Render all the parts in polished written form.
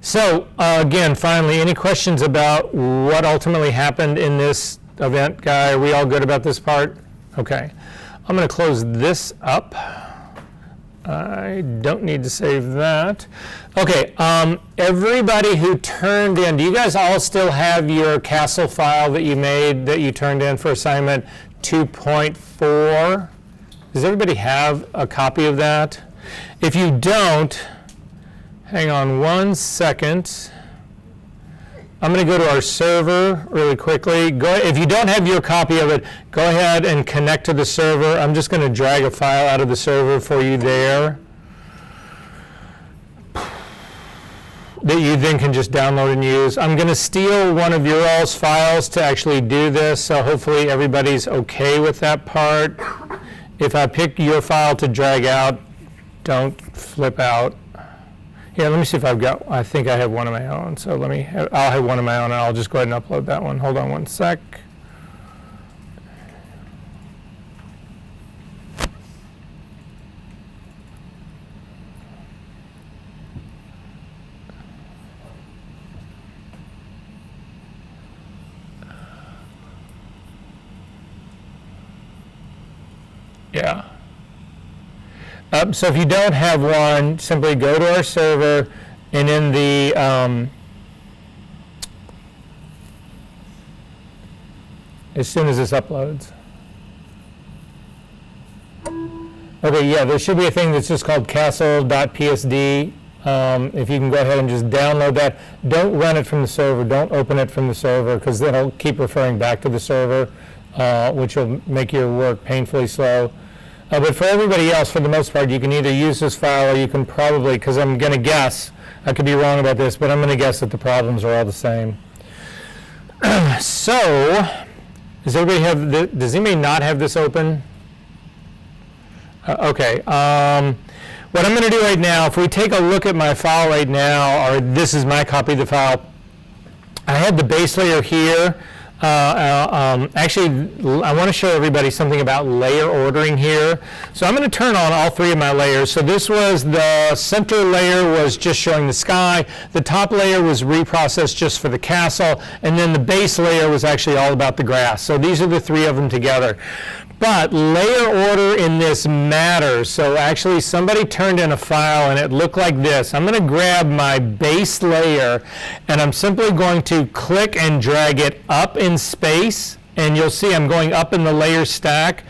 So again, finally, any questions about what ultimately happened in this event, guy? Are we all good about this part? Okay. I'm going to close this up. I don't need to save that. Okay, everybody who turned in, do you guys all still have your Castle file that you made, that you turned in for assignment 2.4? Does everybody have a copy of that? If you don't, hang on one second. I'm going to go to our server really quickly. If you don't have your copy of it, go ahead and connect to the server. I'm just going to drag a file out of the server for you there that you then can just download and use. I'm going to steal one of your all's files to actually do this, so hopefully everybody's okay with that part. If I pick your file to drag out, don't flip out. Here, let me see if I think I have one of my own. So I'll have one of my own, and I'll just go ahead and upload that one. Hold on one sec. Yeah. So if you don't have one, simply go to our server, and in the as soon as this uploads. Okay, yeah, there should be a thing that's just called castle.psd. If you can go ahead and just download that. Don't run it from the server. Don't open it from the server, because then it'll keep referring back to the server, which will make your work painfully slow. But for everybody else, for the most part, you can either use this file, or you can probably, because I'm going to guess, I could be wrong about this, but I'm going to guess that the problems are all the same. So, does anybody not have this open? Okay. What I'm going to do right now, if we take a look at my file right now, or this is my copy of the file, I have the base layer here. Actually, I want to show everybody something about layer ordering here. So I'm going to turn on all three of my layers. So this was the center layer, was just showing the sky. The top layer was reprocessed just for the castle. And then the base layer was actually all about the grass. So these are the three of them together. But layer order in this matters. So actually somebody turned in a file and it looked like this. I'm going to grab my base layer and I'm simply going to click and drag it up in space, and you'll see I'm going up in the layer stack.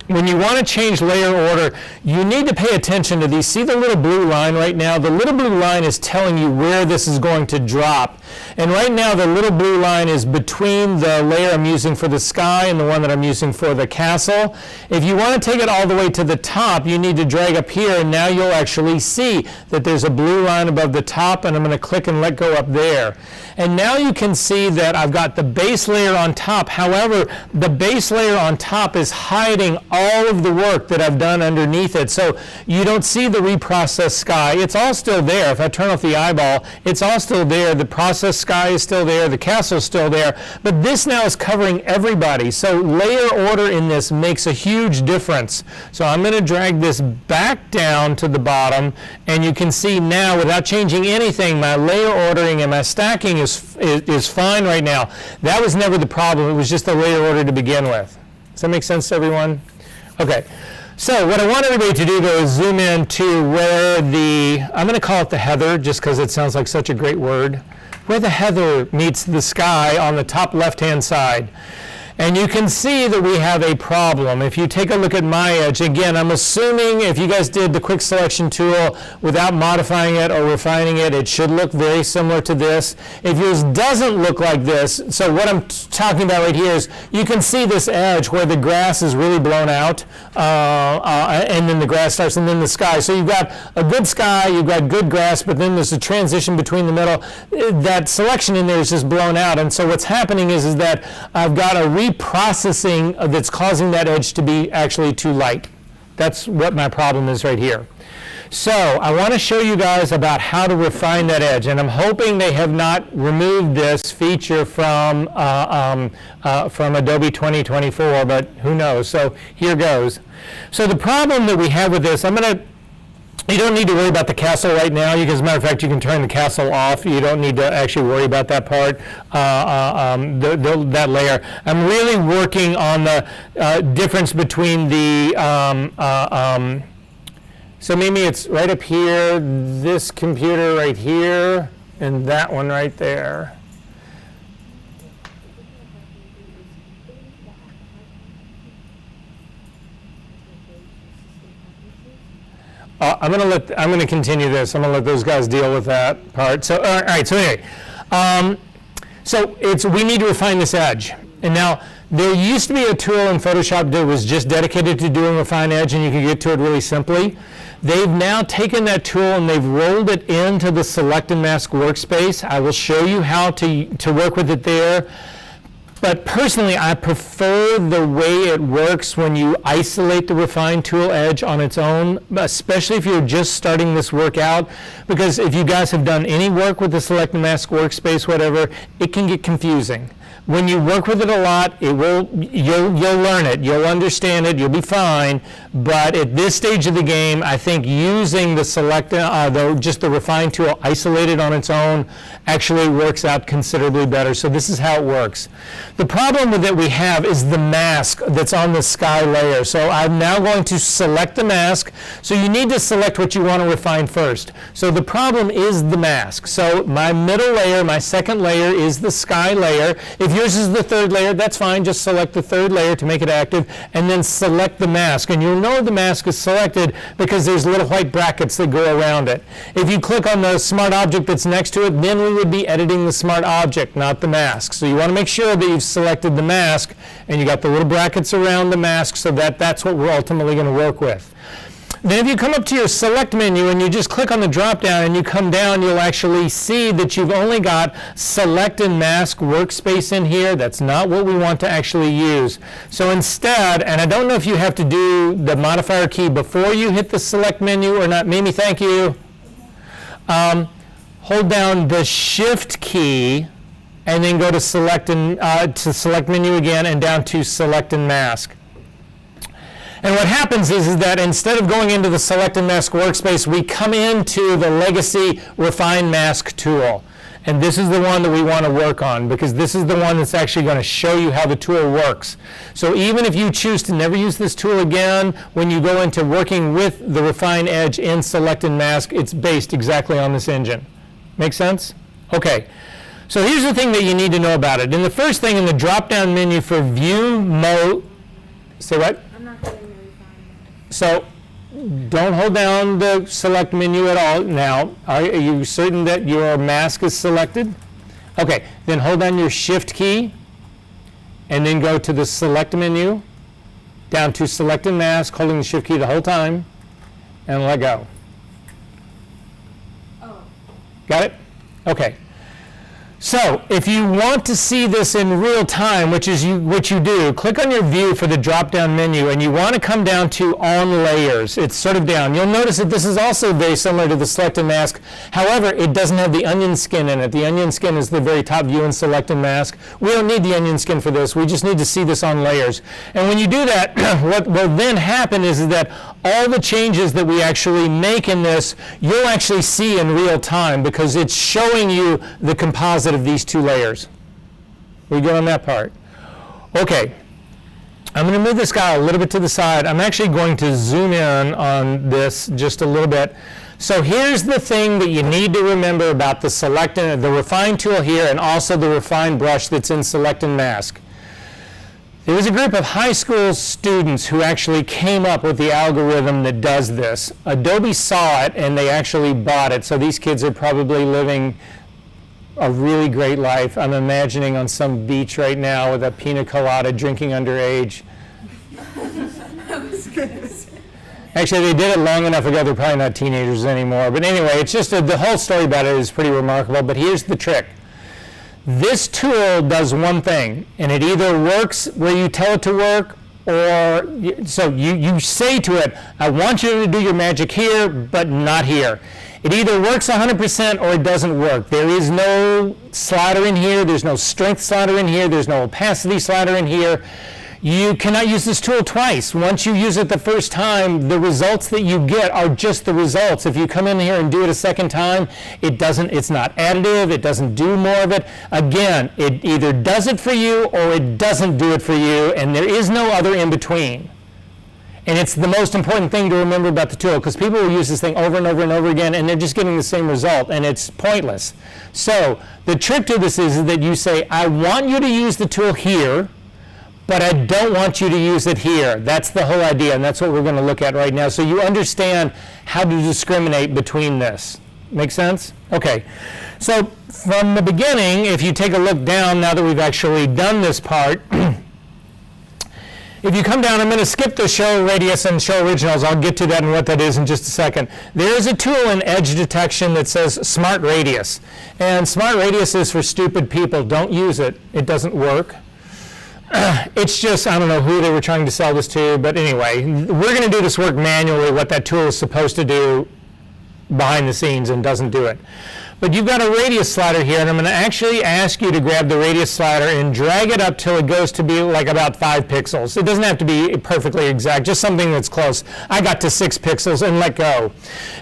When you want to change layer order, you need to pay attention to these. See the little blue line right now? The little blue line is telling you where this is going to drop. And right now the little blue line is between the layer I'm using for the sky and the one that I'm using for the castle. If you want to take it all the way to the top, you need to drag up here, and now you'll actually see that there's a blue line above the top, and I'm going to click and let go up there. And now you can see that I've got the base layer on top. However, the base layer on top is hiding all of the work that I've done underneath it. So you don't see the reprocessed sky. It's all still there. If I turn off the eyeball, it's all still there. The processed sky is still there. The castle's still there. But this now is covering everybody. So layer order in this makes a huge difference. So I'm going to drag this back down to the bottom, and you can see now, without changing anything, my layer ordering and my stacking is fine right now. That was never the problem. It was just the layer order to begin with. Does that make sense to everyone? Okay, so what I want everybody to do, though, is zoom in to where I'm going to call it the heather, just because it sounds like such a great word, where the heather meets the sky on the top left-hand side. And you can see that we have a problem. If you take a look at my edge, again, I'm assuming if you guys did the quick selection tool without modifying it or refining it, it should look very similar to this. If yours doesn't look like this, so what I'm talking about right here is you can see this edge where the grass is really blown out, and then the grass starts, and then the sky. So you've got a good sky, you've got good grass, but then there's a transition between the middle. That selection in there is just blown out. And so what's happening is that I've got a reprocessing that's causing that edge to be actually too light. That's what my problem is right here. So I want to show you guys about how to refine that edge, and I'm hoping they have not removed this feature from Adobe 2024, but who knows. So here goes. So the problem that we have with this, I'm going to You don't need to worry about the castle right now. As a matter of fact, you can turn the castle off. You don't need to actually worry about that part, that layer. I'm really working on the difference between the, so maybe it's right up here, this computer right here, and that one right there. I'm going to continue this. I'm going to let those guys deal with that part. So, all right. So anyway, we need to refine this edge. And now there used to be a tool in Photoshop that was just dedicated to doing refine edge, and you could get to it really simply. They've now taken that tool and they've rolled it into the Select and Mask workspace. I will show you how to work with it there. But personally, I prefer the way it works when you isolate the Refine tool edge on its own, especially if you're just starting this work out, because if you guys have done any work with the Select and Mask workspace, whatever, it can get confusing. When you work with it a lot, you'll learn it, you'll understand it, you'll be fine. But at this stage of the game, I think using the just the Refine tool isolated on its own actually works out considerably better. So this is how it works. The problem that we have is the mask that's on the sky layer. So I'm now going to select the mask. So you need to select what you want to refine first. So the problem is the mask. So my middle layer, my second layer is the sky layer. If yours is the third layer, that's fine. Just select the third layer to make it active, and then select the mask. And you'll know the mask is selected because there's little white brackets that go around it. If you click on the smart object that's next to it, then we would be editing the smart object, not the mask. So you want to make sure that you've selected the mask, and you got the little brackets around the mask, so that's what we're ultimately going to work with. Then if you come up to your select menu and you just click on the drop down and you come down, you'll actually see that you've only got select and mask workspace in here. That's not what we want to actually use. So instead, and I don't know if you have to do the modifier key before you hit the select menu or not. Mimi, thank you. Hold down the shift key and then go to select menu again and down to select and mask. And what happens is that instead of going into the Select and Mask workspace, we come into the Legacy Refine Mask tool. And this is the one that we want to work on, because this is the one that's actually going to show you how the tool works. So even if you choose to never use this tool again, when you go into working with the Refine Edge in Select and Mask, it's based exactly on this engine. Make sense? Okay. So here's the thing that you need to know about it. And the first thing in the drop-down menu for View Mode, say what? So don't hold down the select menu at all now. Are you certain that your mask is selected? Okay, then hold down your shift key and then go to the select menu, down to select and mask, holding the shift key the whole time, and let go. Oh. Got it? Okay. So if you want to see this in real time, which you do, click on your view for the drop-down menu, and you want to come down to on layers. It's sort of down. You'll notice that this is also very similar to the select and mask. However, it doesn't have the onion skin in it. The onion skin is the very top view in select and mask. We don't need the onion skin for this. We just need to see this on layers. And when you do that, what will then happen is that all the changes that we actually make in this, you'll actually see in real time, because it's showing you the composite of these two layers. We good on that part? Okay. I'm going to move this guy a little bit to the side. I'm actually going to zoom in on this just a little bit. So here's the thing that you need to remember about the select and the refine tool here, and also the refine brush that's in select and mask. There was a group of high school students who actually came up with the algorithm that does this. Adobe saw it and they actually bought it. So these kids are probably living a really great life. I'm imagining on some beach right now with a pina colada, drinking underage. Actually, they did it long enough ago, they're probably not teenagers anymore. But anyway, it's just the whole story about it is pretty remarkable. But here's the trick. This tool does one thing, and it either works where you tell it to work, or so you say to it, I want you to do your magic here, but not here. It either works 100% or it doesn't work. There is no slider in here. There's no strength slider in here. There's no opacity slider in here. You cannot use this tool twice. Once you use it the first time, the results that you get are just the results. If you come in here and do it a second time, it's not additive, it doesn't do more of it. Again, it either does it for you or it doesn't do it for you, and there is no other in between. And it's the most important thing to remember about the tool, because people will use this thing over and over and over again, and they're just getting the same result, and it's pointless. So the trick to this is that you say, I want you to use the tool here, but I don't want you to use it here. That's the whole idea, and that's what we're going to look at right now. So you understand how to discriminate between this. Make sense? Okay. So from the beginning, if you take a look down, now that we've actually done this part, if you come down, I'm going to skip the show radius and show originals. I'll get to that and what that is in just a second. There is a tool in edge detection that says Smart Radius. And Smart Radius is for stupid people. Don't use it. It doesn't work. It's just, I don't know who they were trying to sell this to, but anyway, we're going to do this work manually, what that tool is supposed to do behind the scenes, and doesn't do it. But you've got a radius slider here, and I'm going to actually ask you to grab the radius slider and drag it up till it goes to be like about 5 pixels. It doesn't have to be perfectly exact, just something that's close. I got to 6 pixels and let go.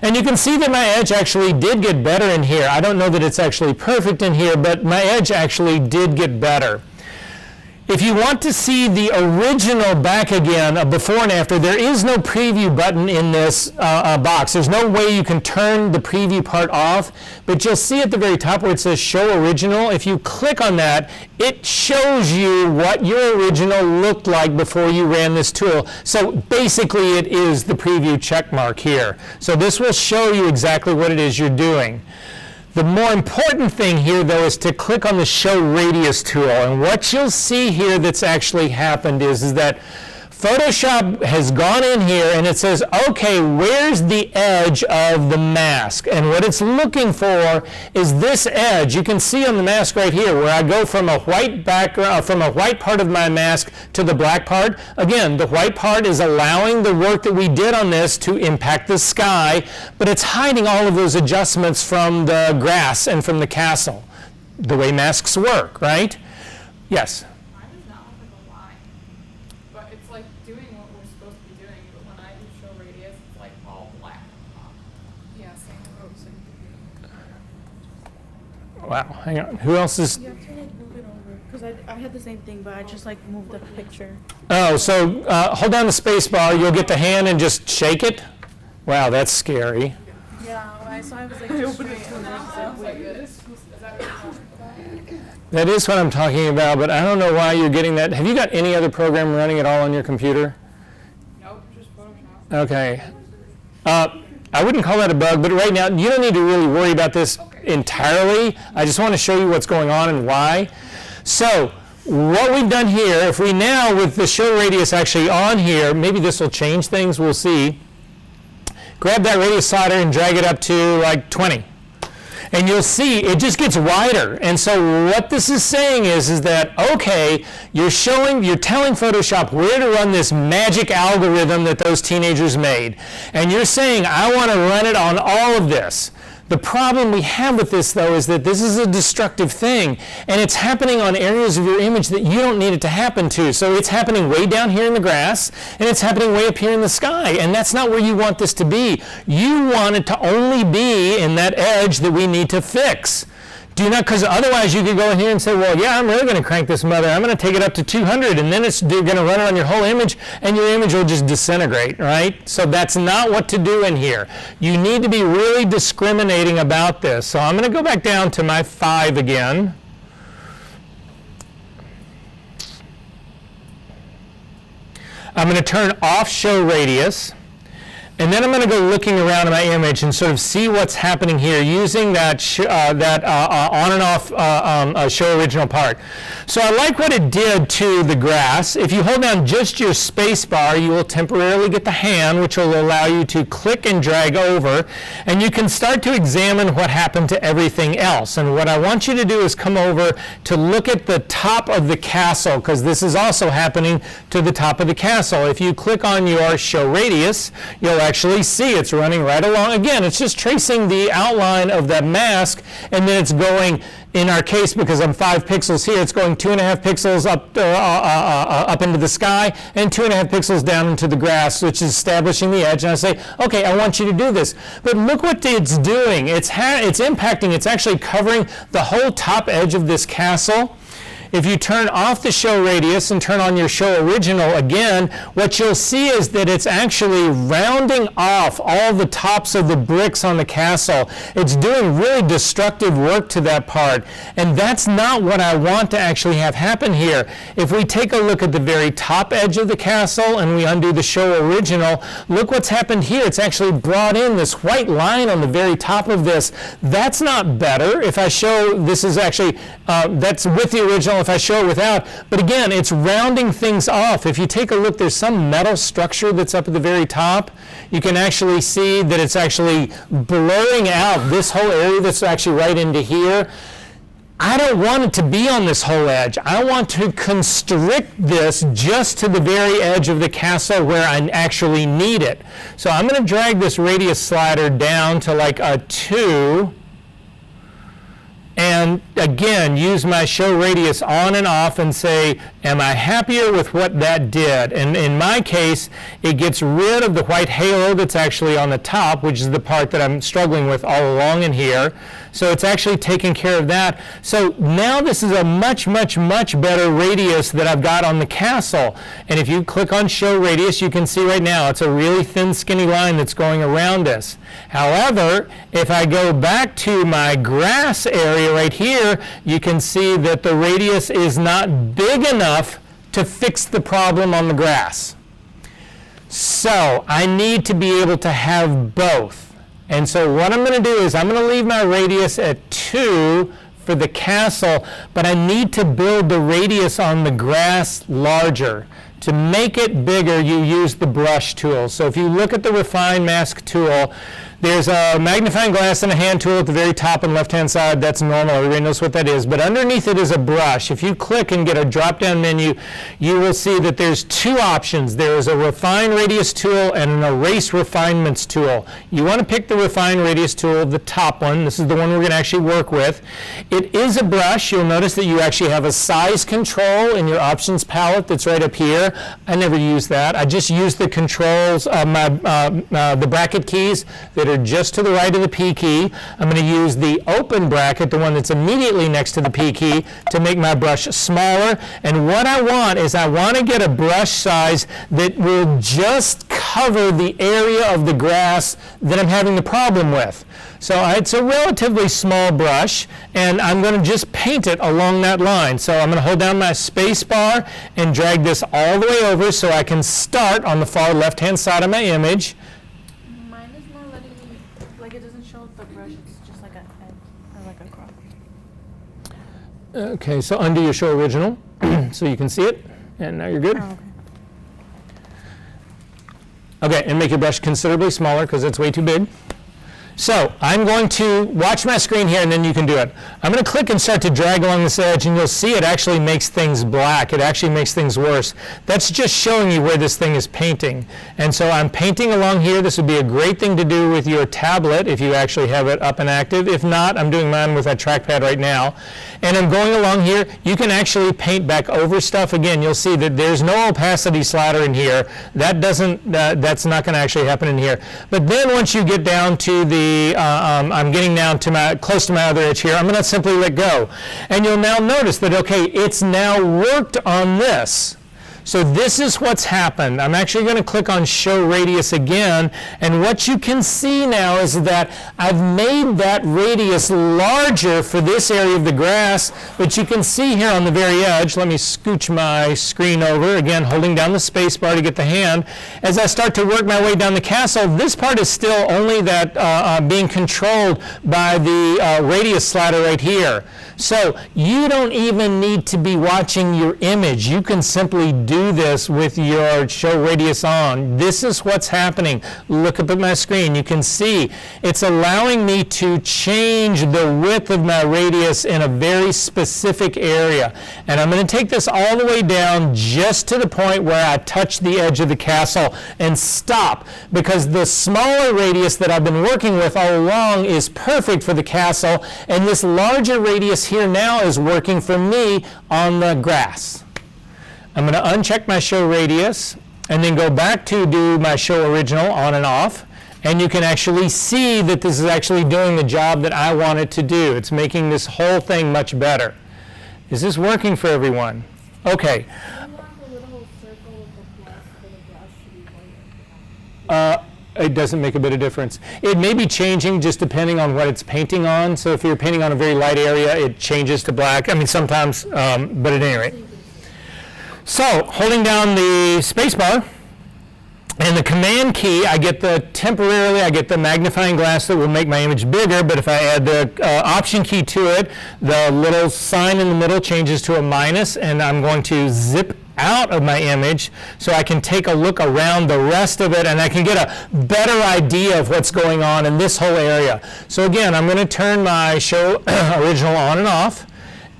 And you can see that my edge actually did get better in here. I don't know that it's actually perfect in here, but my edge actually did get better. If you want to see the original back again of before and after, there is no preview button in this box. There's no way you can turn the preview part off, but you'll see at the very top where it says Show Original. If you click on that, it shows you what your original looked like before you ran this tool. So basically it is the preview check mark here. So this will show you exactly what it is you're doing. The more important thing here, though, is to click on the Show Radius tool. And what you'll see here that's actually happened is that Photoshop has gone in here and it says, okay, where's the edge of the mask? And what it's looking for is this edge. You can see on the mask right here where I go from a white background, from a white part of my mask to the black part. Again, the white part is allowing the work that we did on this to impact the sky, but it's hiding all of those adjustments from the grass and from the castle, the way masks work, right? Yes? Wow, hang on. Who else is? You have to like move it over, because I had the same thing, but I just like moved the picture. Oh, so hold down the space bar. You'll get the hand and just shake it. Wow, that's scary. Yeah, I saw it was like just straight, and then I was like, That is what I'm talking about, but I don't know why you're getting that. Have you got any other program running at all on your computer? Nope, just Photoshop. Okay. I wouldn't call that a bug, but right now you don't need to really worry about this entirely. I just want to show you what's going on and why. So what we've done here, if we now, with the show radius actually on here, maybe this will change things, we'll see. Grab that radius slider and drag it up to like 20. And you'll see it just gets wider. And so what this is saying is that, okay, you're telling Photoshop where to run this magic algorithm that those teenagers made. And you're saying, I want to run it on all of this. The problem we have with this, though, is that this is a destructive thing, and it's happening on areas of your image that you don't need it to happen to. So it's happening way down here in the grass, and it's happening way up here in the sky, and that's not where you want this to be. You want it to only be in that edge that we need to fix. Do not, because otherwise you could go in here and say, well, yeah, I'm really going to crank this mother. I'm going to take it up to 200, and then you're going to run it on your whole image, and your image will just disintegrate, right? So that's not what to do in here. You need to be really discriminating about this. So I'm going to go back down to my 5 again. I'm going to turn off show radius. And then I'm going to go looking around at my image and sort of see what's happening here using that on and off show original part. So I like what it did to the grass. If you hold down just your space bar, you will temporarily get the hand, which will allow you to click and drag over. And you can start to examine what happened to everything else. And what I want you to do is come over to look at the top of the castle, because this is also happening to the top of the castle. If you click on your show radius, you'll actually see it's running right along. Again, it's just tracing the outline of that mask, and then it's going in our case, because I'm 5 pixels here, it's going 2.5 pixels up into the sky and 2.5 pixels down into the grass, which is establishing the edge. And I say, okay, I want you to do this. But look what it's doing. It's impacting, it's actually covering the whole top edge of this castle. If you turn off the show radius and turn on your show original again, what you'll see is that it's actually rounding off all the tops of the bricks on the castle. It's doing really destructive work to that part, and that's not what I want to actually have happen here. If we take a look at the very top edge of the castle and we undo the show original, look what's happened here. It's actually brought in this white line on the very top of this. That's not better. If I show, this is actually, that's with the original. If I show it without, but again, it's rounding things off. If you take a look, there's some metal structure that's up at the very top. You can actually see that it's actually blurring out this whole area that's actually right into here. I don't want it to be on this whole edge. I want to constrict this just to the very edge of the castle where I actually need it. So I'm going to drag this radius slider down to like a 2. And again, use my show radius on and off and say, am I happier with what that did? And in my case, it gets rid of the white halo that's actually on the top, which is the part that I'm struggling with all along in here. So it's actually taking care of that. So now this is a much, much, much better radius that I've got on the castle. And if you click on show radius, you can see right now it's a really thin, skinny line that's going around us. However, if I go back to my grass area right here, you can see that the radius is not big enough to fix the problem on the grass. So I need to be able to have both. And so what I'm going to do is I'm going to leave my radius at 2 for the castle, but I need to build the radius on the grass larger. To make it bigger, you use the brush tool. So if you look at the refine mask tool, there's a magnifying glass and a hand tool at the very top and left-hand side. That's normal. Everybody knows what that is. But underneath it is a brush. If you click and get a drop-down menu, you will see that there's 2 options. There is a refine radius tool and an erase refinements tool. You want to pick the refine radius tool, the top one. This is the one we're going to actually work with. It is a brush. You'll notice that you actually have a size control in your options palette that's right up here. I never use that. I just use the controls, the bracket keys that are just to the right of the P key. I'm going to use the open bracket, the one that's immediately next to the P key, to make my brush smaller. And what I want is I want to get a brush size that will just cover the area of the grass that I'm having the problem with. So it's a relatively small brush, and I'm going to just paint it along that line. So I'm going to hold down my space bar and drag this all the way over so I can start on the far left-hand side of my image. Mine is more letting me, like it doesn't show the brush, it's just like an edge, or like a crop. Okay, so undo your show original so you can see it, and now you're good. Oh, okay. Okay, and make your brush considerably smaller because it's way too big. So I'm going to watch my screen here and then you can do it. I'm going to click and start to drag along this edge and you'll see it actually makes things black. It actually makes things worse. That's just showing you where this thing is painting. And so I'm painting along here. This would be a great thing to do with your tablet if you actually have it up and active. If not, I'm doing mine with that trackpad right now. And I'm going along here. You can actually paint back over stuff. Again, you'll see that there's no opacity slider in here. That's not going to actually happen in here. But then once you get down to the I'm getting down to close to my other edge here. I'm going to simply let go. And you'll now notice that, okay, it's now worked on this. So this is what's happened. I'm actually going to click on Show Radius again, and what you can see now is that I've made that radius larger for this area of the grass, but you can see here on the very edge, let me scooch my screen over, again holding down the space bar to get the hand. As I start to work my way down the castle, this part is still only that being controlled by the radius slider right here. So you don't even need to be watching your image. You can simply do do this with your show radius on. This is what's happening. Look up at my screen. You can see it's allowing me to change the width of my radius in a very specific area. And I'm going to take this all the way down just to the point where I touch the edge of the castle and stop, because the smaller radius that I've been working with all along is perfect for the castle, and this larger radius here now is working for me on the grass. I'm going to uncheck my show radius and then go back to do my show original on and off, and you can actually see that this is actually doing the job that I want it to do. It's making this whole thing much better. Is this working for everyone? Okay. It doesn't make a bit of difference. It may be changing just depending on what it's painting on. So if you're painting on a very light area, it changes to black. I mean, sometimes, but at any rate. So holding down the space bar and the command key, I get the magnifying glass that will make my image bigger, but if I add the option key to it, the little sign in the middle changes to a minus, and I'm going to zip out of my image so I can take a look around the rest of it and I can get a better idea of what's going on in this whole area. So again, I'm going to turn my show original on and off,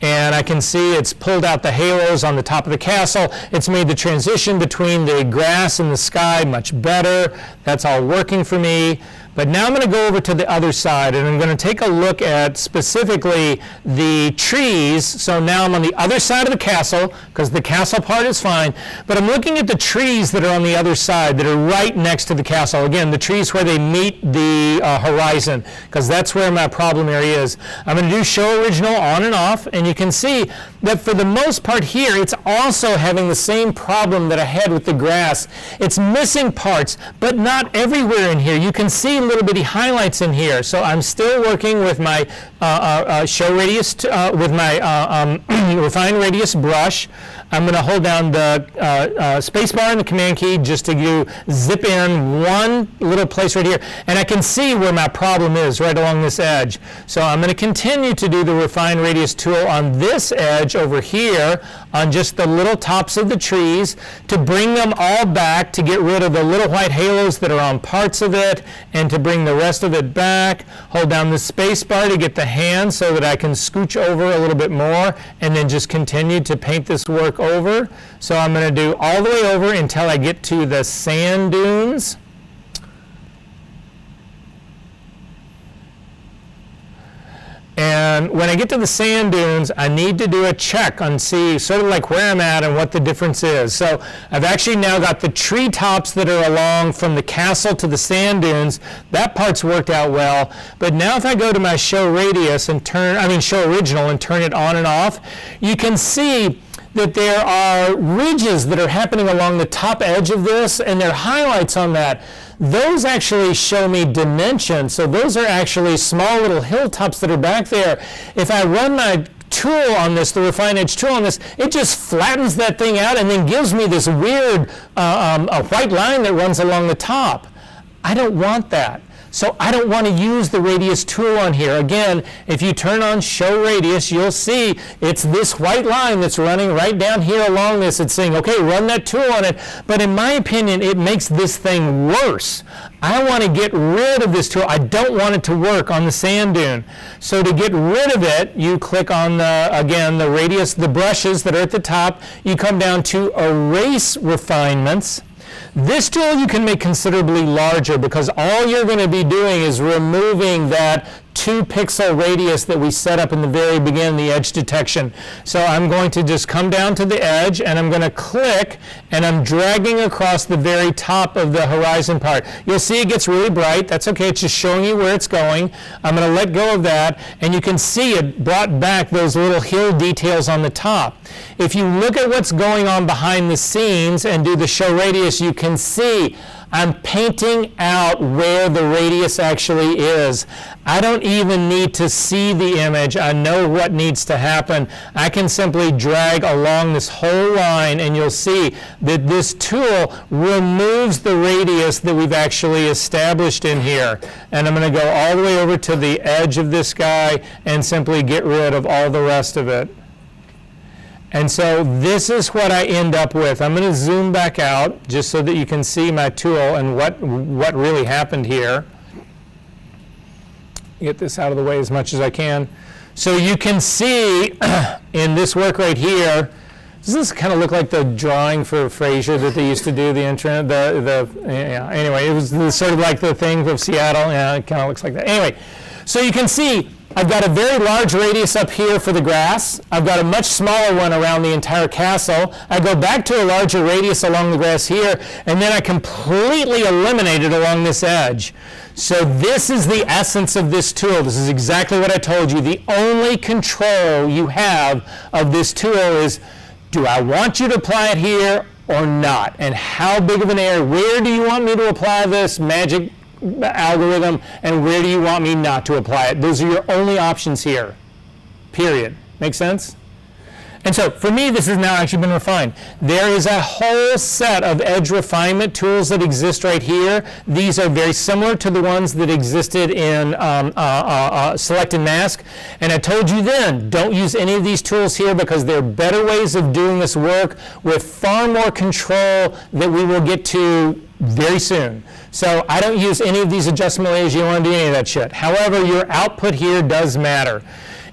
and I can see it's pulled out the halos on the top of the castle. It's made the transition between the grass and the sky much better. That's all working for me. But now I'm going to go over to the other side, and I'm going to take a look at specifically the trees. So now I'm on the other side of the castle, because the castle part is fine, but I'm looking at the trees that are on the other side that are right next to the castle. Again, the trees where they meet the horizon, because that's where my problem area is. I'm going to do show original on and off, and you can see that for the most part here, it's also having the same problem that I had with the grass. It's missing parts, but not everywhere in here. You can see little bitty highlights in here. So I'm still working with my show radius, with my refine radius brush. I'm going to hold down the space bar and the command key just to do zip in one little place right here. And I can see where my problem is right along this edge. So I'm going to continue to do the refine radius tool on this edge over here on just the little tops of the trees to bring them all back, to get rid of the little white halos that are on parts of it, and to bring the rest of it back. Hold down the space bar to get the hand so that I can scooch over a little bit more, and then just continue to paint this work over. So I'm going to do all the way over until I get to the sand dunes. And when I get to the sand dunes, I need to do a check on see sort of like where I'm at and what the difference is. So I've actually now got the treetops that are along from the castle to the sand dunes. That part's worked out well. But now if I go to my show radius and show original and turn it on and off, you can see that there are ridges that are happening along the top edge of this, and there are highlights on that. Those actually show me dimension. So those are actually small little hilltops that are back there. If I run my tool on this, the Refine Edge tool on this, it just flattens that thing out and then gives me this weird a white line that runs along the top. I don't want that. So I don't want to use the radius tool on here. Again, if you turn on show radius, you'll see it's this white line that's running right down here along this. It's saying, okay, run that tool on it. But in my opinion, it makes this thing worse. I want to get rid of this tool. I don't want it to work on the sand dune. So to get rid of it, you click on the radius, the brushes that are at the top. You come down to erase refinements. This tool you can make considerably larger, because all you're going to be doing is removing that 2-pixel radius that we set up in the very beginning, the edge detection. So I'm going to just come down to the edge, and I'm going to click, and I'm dragging across the very top of the horizon part. You'll see it gets really bright. That's okay. It's just showing you where it's going. I'm going to let go of that, and you can see it brought back those little hill details on the top. If you look at what's going on behind the scenes and do the show radius, you can see I'm painting out where the radius actually is. I don't even need to see the image. I know what needs to happen. I can simply drag along this whole line, and you'll see that this tool removes the radius that we've actually established in here. And I'm going to go all the way over to the edge of this guy and simply get rid of all the rest of it. And so this is what I end up with. I'm going to zoom back out just so that you can see my tool and what really happened here. Get this out of the way as much as I can. So you can see in this work right here, does this kind of look like the drawing for Frasier that they used to do, the intro, yeah, anyway, it was sort of like the thing of Seattle. Yeah, it kind of looks like that. Anyway, so you can see I've got a very large radius up here for the grass. I've got a much smaller one around the entire castle. I go back to a larger radius along the grass here, and then I completely eliminate it along this edge. So this is the essence of this tool. This is exactly what I told you. The only control you have of this tool is, do I want you to apply it here or not? And how big of an area? Where do you want me to apply this magic algorithm, and where do you want me not to apply it? Those are your only options here, period. Make sense? And so for me, this has now actually been refined. There is a whole set of edge refinement tools that exist right here. These are very similar to the ones that existed in Select and Mask. And I told you then, don't use any of these tools here because they're better ways of doing this work with far more control that we will get to very soon. So I don't use any of these adjustment layers. You don't want to do any of that shit. However, your output here does matter.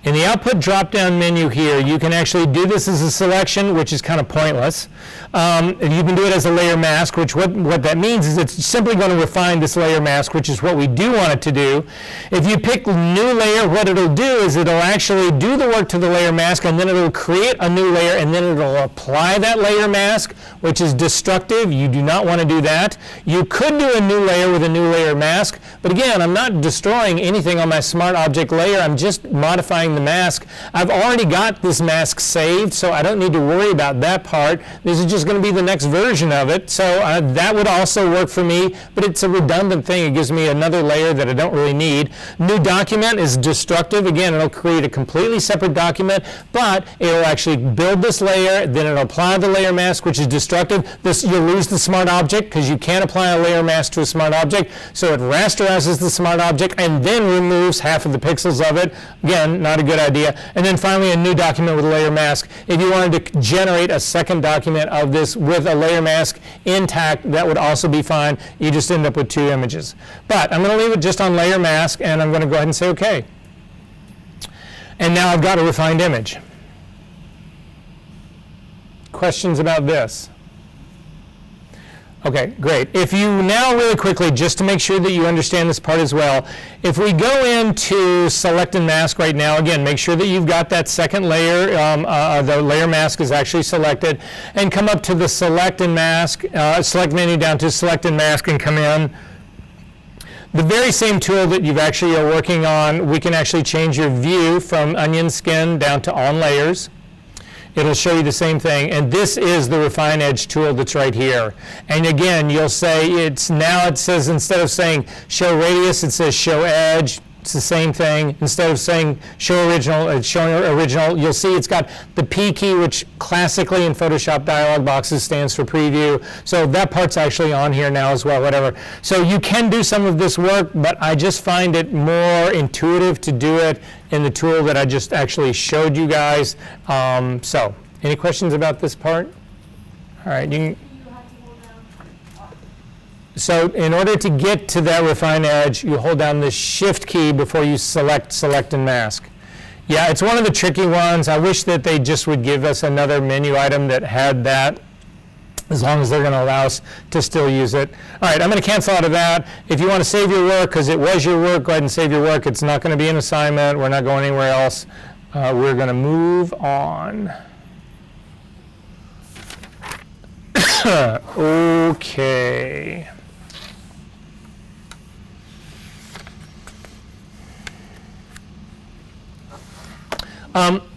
In the output drop-down menu here, you can actually do this as a selection, which is kind of pointless. And you can do it as a layer mask, which what that means is it's simply going to refine this layer mask, which is what we do want it to do. If you pick new layer, what it'll do is it'll actually do the work to the layer mask, and then it'll create a new layer, and then it'll apply that layer mask, which is destructive. You do not want to do that. You could do a new layer with a new layer mask, but again, I'm not destroying anything on my smart object layer. I'm just modifying the mask. I've already got this mask saved, so I don't need to worry about that part. This is just going to be the next version of it, so that would also work for me, but it's a redundant thing. It gives me another layer that I don't really need. New document is destructive. Again, it'll create a completely separate document, but it'll actually build this layer, then it'll apply the layer mask, which is destructive. You'll lose the smart object because you can't apply a layer mask to a smart object, so it rasterizes the smart object and then removes half of the pixels of it. Again, not a good idea. And then finally, a new document with a layer mask. If you wanted to generate a second document of this with a layer mask intact, that would also be fine. You just end up with two images. But I'm going to leave it just on layer mask, and I'm going to go ahead and say OK. And now I've got a refined image. Questions about this? Okay, great. If you now really quickly, just to make sure that you understand this part as well, if we go into Select and Mask right now, again, make sure that you've got that second layer, the layer mask is actually selected, and come up to the Select and Mask, select menu down to Select and Mask and come in. The very same tool that you've actually are working on, we can actually change your view from onion skin down to on layers. It'll show you the same thing, and this is the Refine Edge tool that's right here. And again, you'll say it says, instead of saying show radius, it says show edge. It's the same thing. Instead of saying show original, it's showing original. You'll see it's got the P key, which classically in Photoshop dialog boxes stands for preview. So that part's actually on here now as well, whatever. So you can do some of this work, but I just find it more intuitive to do it in the tool that I just actually showed you guys. So any questions about this part? All right. So in order to get to that Refine Edge, you hold down the Shift key before you select and Mask. Yeah, it's one of the tricky ones. I wish that they just would give us another menu item that had that, as long as they're going to allow us to still use it. All right, I'm going to cancel out of that. If you want to save your work, because it was your work, go ahead and save your work. It's not going to be an assignment. We're not going anywhere else. We're going to move on. Okay.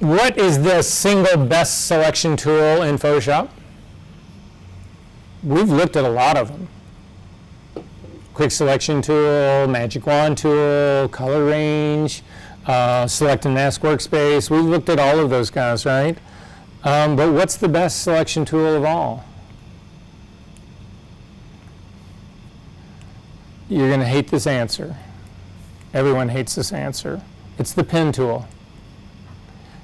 What is the single best selection tool in Photoshop? We've looked at a lot of them. Quick selection tool, magic wand tool, color range, select and mask workspace. We've looked at all of those guys, right? But what's the best selection tool of all? You're going to hate this answer. Everyone hates this answer. It's the pen tool.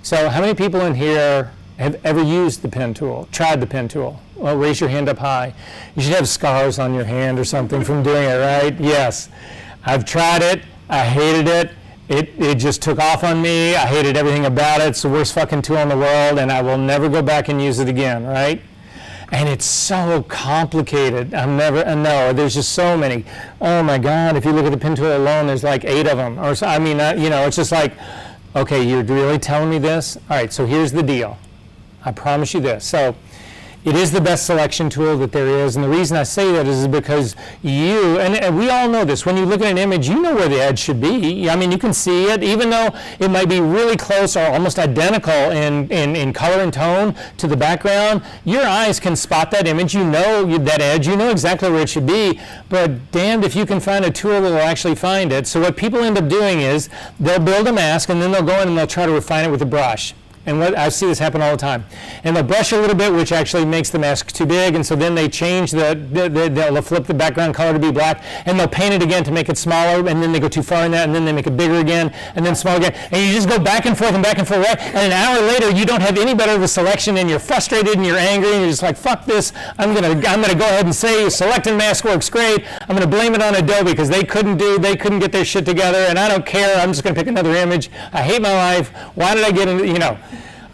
So how many people in here have ever used the pen tool, tried the pen tool? Well, raise your hand up high. You should have scars on your hand or something from doing it, right? Yes. I've tried it. I hated it. It just took off on me. I hated everything about it. It's the worst fucking tool in the world, and I will never go back and use it again, right? And it's so complicated. No, there's just so many. Oh my God, if you look at the pen tool alone, there's like 8 of them. Or so, I mean, it's just like, okay, you're really telling me this? All right, so here's the deal. I promise you this. So it is the best selection tool that there is, and the reason I say that is because you, and we all know this, when you look at an image, you know where the edge should be. I mean, you can see it, even though it might be really close or almost identical in color and tone to the background, your eyes can spot that image, you know that edge, you know exactly where it should be, but damned if you can find a tool that will actually find it. So what people end up doing is, they'll build a mask, and then they'll go in and they'll try to refine it with a brush. And I see this happen all the time. And they'll brush a little bit, which actually makes the mask too big, and so then they change they'll flip the background color to be black, and they'll paint it again to make it smaller, and then they go too far in that, and then they make it bigger again, and then smaller again. And you just go back and forth, right? And an hour later, you don't have any better of a selection, and you're frustrated, and you're angry, and you're just like, fuck this, I'm gonna go ahead and say selecting mask works great. I'm gonna blame it on Adobe, because they couldn't get their shit together, and I don't care, I'm just gonna pick another image. I hate my life. Why did I get into,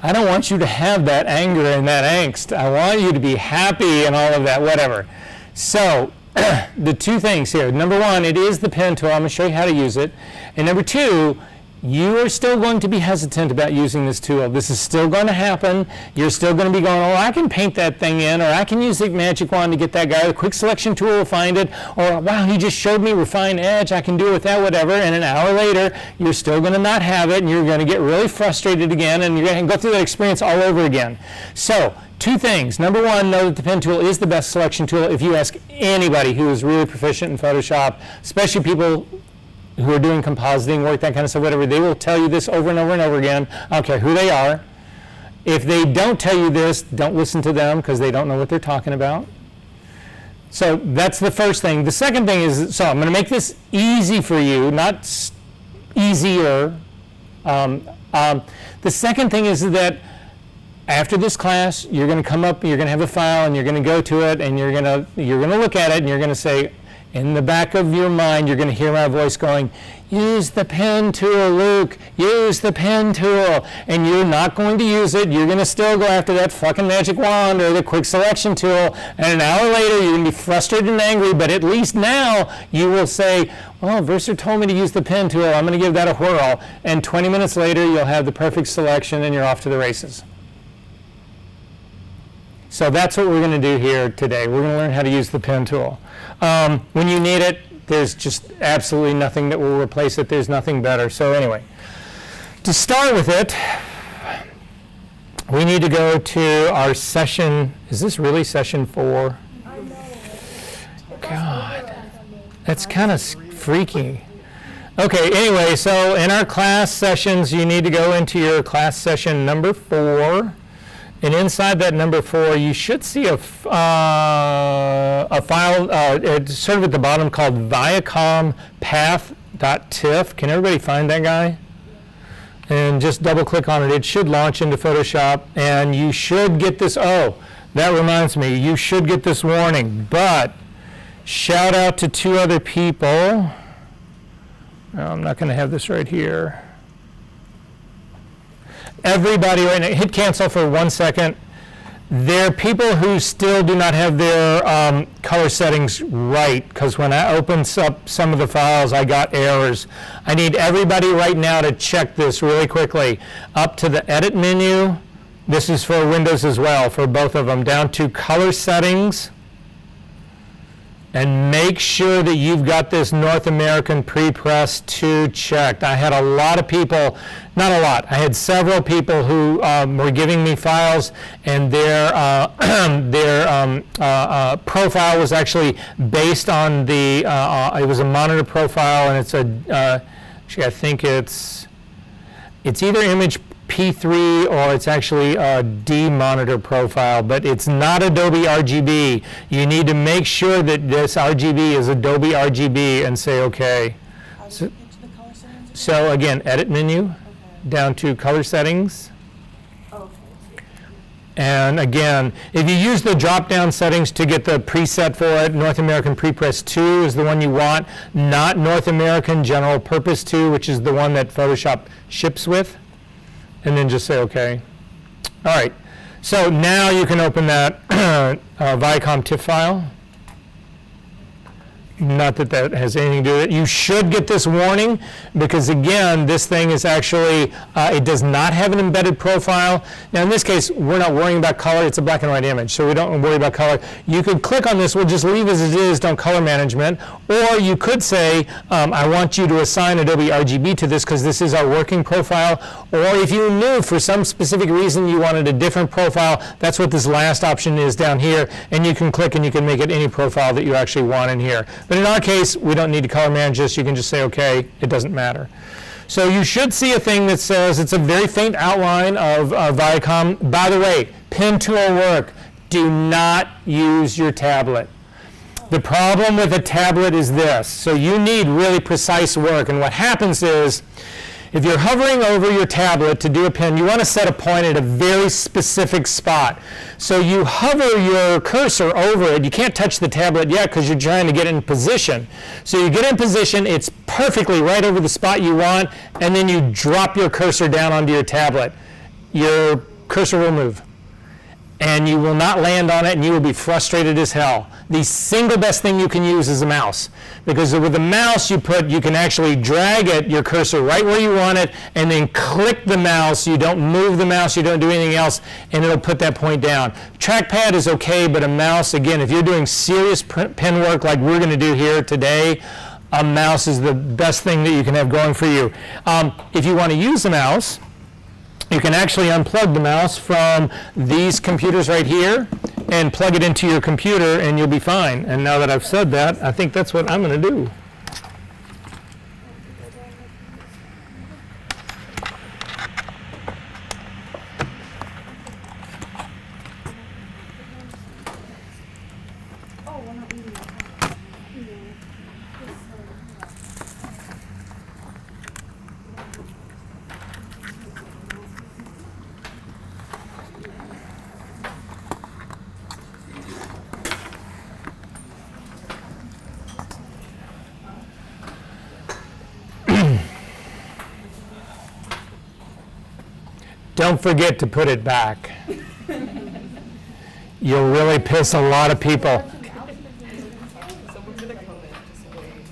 I don't want you to have that anger and that angst. I want you to be happy and all of that, whatever. So, the 2 things here. Number 1, it is the pen tool. I'm going to show you how to use it. And number 2, you are still going to be hesitant about using this tool. This is still going to happen. You're still going to be going, oh, I can paint that thing in, or I can use the magic wand to get that guy. The quick selection tool will find it. Or, wow, he just showed me refined edge. I can do it with that, whatever. And an hour later, you're still going to not have it, and you're going to get really frustrated again, and you're going to go through that experience all over again. So, 2 things. Number 1, know that the pen tool is the best selection tool. If you ask anybody who is really proficient in Photoshop, especially people who are doing compositing work, that kind of stuff, whatever, they will tell you this over and over and over again. I don't care who they are. If they don't tell you this, don't listen to them, because they don't know what they're talking about. So that's the first thing. The second thing is, so I'm going to make this easy for you, not easier. The second thing is that after this class, you're going to come up, you're going to have a file, and you're going to go to it, and you're going to look at it, and you're going to say, in the back of your mind, you're going to hear my voice going, use the pen tool, Luke, use the pen tool. And you're not going to use it. You're going to still go after that fucking magic wand or the quick selection tool. And an hour later, you're going to be frustrated and angry, but at least now you will say, well, Verser told me to use the pen tool. I'm going to give that a whirl. And 20 minutes later, you'll have the perfect selection, and you're off to the races. So that's what we're going to do here today. We're going to learn how to use the pen tool. When you need it, there's just absolutely nothing that will replace it. There's nothing better. So anyway, to start with it, we need to go to our session. Is this really session 4? God, that's kind of freaky. Okay, anyway, so in our class sessions, you need to go into your class session number 4. And inside that number 4, you should see a file, it's sort of at the bottom, called viacompath.tiff. Can everybody find that guy? And just double click on it. It should launch into Photoshop, and you should get this, oh, that reminds me, you should get this warning, but shout out to 2 other people. I'm not going to have this right here. Everybody right now, hit cancel for 1 second. There are people who still do not have their color settings right, because when I opened up some of the files, I got errors. I need everybody right now to check this really quickly. Up to the edit menu. This is for Windows as well, for both of them. Down to color settings. And make sure that you've got this North American Prepress 2 checked. I had a lot of people, not a lot, I had several people who were giving me files, and their profile was actually based on the, it was a monitor profile, and it's actually I think it's either image P3 or it's actually a D monitor profile, but it's not Adobe RGB. You need to make sure that this RGB is Adobe RGB and say OK. So again, edit menu, down to color settings. And again, if you use the drop-down settings to get the preset for it, North American Prepress 2 is the one you want, not North American General Purpose 2, which is the one that Photoshop ships with. And then just say OK. All right. So now you can open that Viacom TIFF file. Not that that has anything to do with it. You should get this warning because, again, this thing is actually, it does not have an embedded profile. Now, in this case, we're not worrying about color. It's a black and white image, so we don't worry about color. You could click on this. We'll just leave as it is, don't color management. Or you could say, I want you to assign Adobe RGB to this because this is our working profile. Or if you knew for some specific reason you wanted a different profile, that's what this last option is down here. And you can click and you can make it any profile that you actually want in here. But in our case, we don't need to color manage this. You can just say, OK, it doesn't matter. So you should see a thing that says, it's a very faint outline of Viacom. By the way, pen tool work. Do not use your tablet. The problem with a tablet is this. So you need really precise work. And what happens is, if you're hovering over your tablet to do a pen, you want to set a point at a very specific spot. So you hover your cursor over it. You can't touch the tablet yet because you're trying to get in position. So you get in position, it's perfectly right over the spot you want, and then you drop your cursor down onto your tablet. Your cursor will move. And you will not land on it, and you will be frustrated as hell. The single best thing you can use is a mouse. Because with a mouse, you can actually drag it, your cursor right where you want it, and then click the mouse. You don't move the mouse, you don't do anything else, and it'll put that point down. Trackpad is okay, but a mouse, again, if you're doing serious pen work like we're going to do here today, a mouse is the best thing that you can have going for you. If you want to use a mouse, you can actually unplug the mouse from these computers right here and plug it into your computer, and you'll be fine. And now that I've said that, I think that's what I'm going to do. Don't forget to put it back. You'll really piss a lot of people. Someone's gonna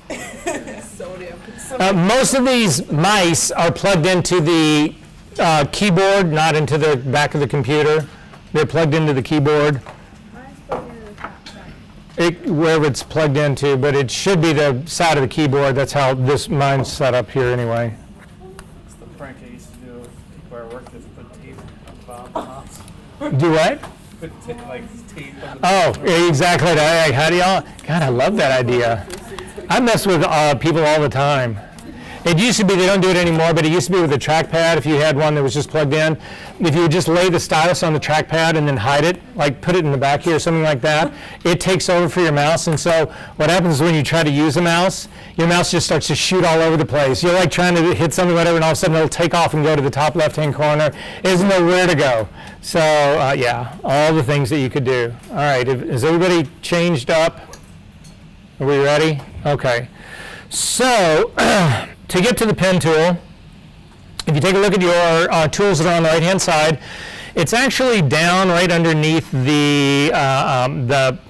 comment. Sodium. Most of these mice are plugged into the keyboard, not into the back of the computer. They're plugged into the keyboard. Wherever it's plugged into, but it should be the side of the keyboard. That's how mine's set up here anyway. It's the prank I used to do with people I worked with, put tape on the mouse. Do what? Put tape on the Oh, exactly. How do y'all? God, I love that idea. I mess with people all the time. It used to be, they don't do it anymore, but it used to be with a trackpad. If you had one that was just plugged in, if you would just lay the stylus on the trackpad and then hide it, like put it in the back here or something like that, it takes over for your mouse. And so what happens is when you try to use a mouse, your mouse just starts to shoot all over the place. You're like trying to hit something, whatever, and all of a sudden it'll take off and go to the top left-hand corner. It doesn't know where to go. So yeah, all the things that you could do. All right, is everybody changed up? Are we ready? Okay. So to get to the pen tool, if you take a look at your tools that are on the right-hand side, it's actually down right underneath the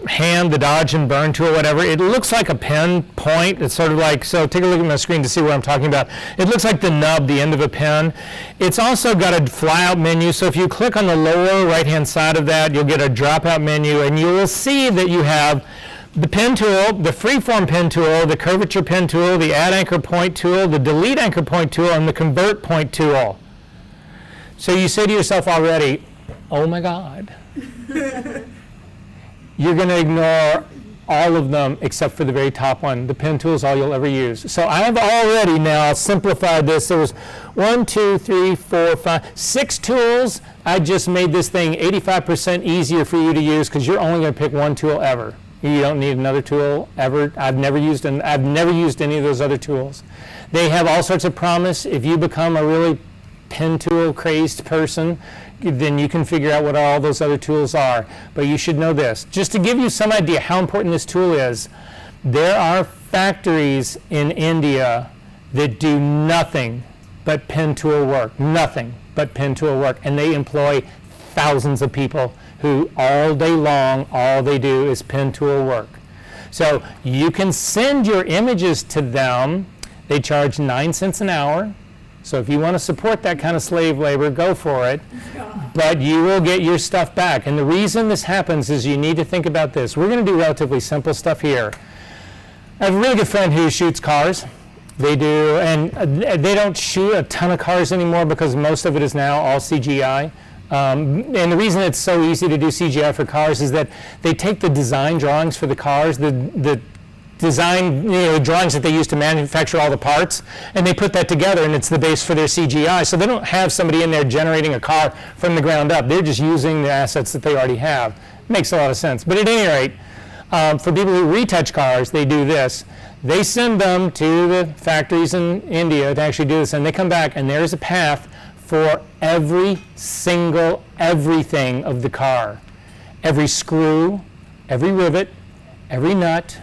hand, the dodge and burn tool, whatever. It looks like a pen point. It's sort of like, so take a look at my screen to see what I'm talking about. It looks like the nub, the end of a pen. It's also got a flyout menu, so if you click on the lower right-hand side of that, you'll get a dropout menu, and you will see that you have the pen tool, the freeform pen tool, the curvature pen tool, the add anchor point tool, the delete anchor point tool, and the convert point tool. So you say to yourself already, oh my God. You're going to ignore all of them except for the very top one. The pen tool is all you'll ever use. So I have already now simplified this. There was 6 tools. I just made this thing 85% easier for you to use because you're only going to pick one tool ever. You don't need another tool ever. I've never used any of those other tools. They have all sorts of promise. If you become a really pen tool crazed person, then you can figure out what all those other tools are. But you should know this. Just to give you some idea how important this tool is, there are factories in India that do nothing but pen tool work, nothing but pen tool work, and they employ thousands of people who all day long, all they do is pen tool work. So you can send your images to them. They charge 9 cents an hour. So if you want to support that kind of slave labor, go for it. But you will get your stuff back. And the reason this happens is you need to think about this. We're going to do relatively simple stuff here. I have a really good friend who shoots cars. They do, and they don't shoot a ton of cars anymore because most of it is now all CGI. And the reason it's so easy to do CGI for cars is that they take the design drawings for the cars, the design drawings that they use to manufacture all the parts, and they put that together, and it's the base for their CGI. So they don't have somebody in there generating a car from the ground up. They're just using the assets that they already have. Makes a lot of sense. But at any rate, for people who retouch cars, they do this. They send them to the factories in India to actually do this, and they come back, and there's a path for every single everything of the car. Every screw, every rivet, every nut,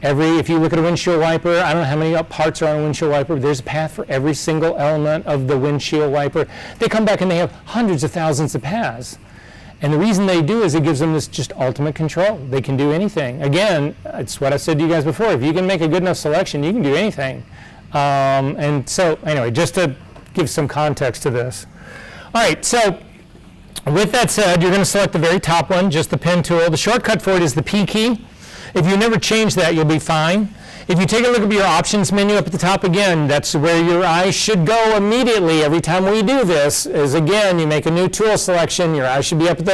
if you look at a windshield wiper, I don't know how many parts are on a windshield wiper, but there's a path for every single element of the windshield wiper. They come back and they have hundreds of thousands of paths. And the reason they do is it gives them this just ultimate control. They can do anything. Again, it's what I said to you guys before. If you can make a good enough selection, you can do anything. And so, anyway, just to give some context to this. All right, so with that said, you're going to select the very top one, just the pen tool. The shortcut for it is the P key. If you never change that, you'll be fine. If you take a look at your options menu up at the top again, that's where your eyes should go immediately every time we do this, is again, you make a new tool selection, your eyes should be up at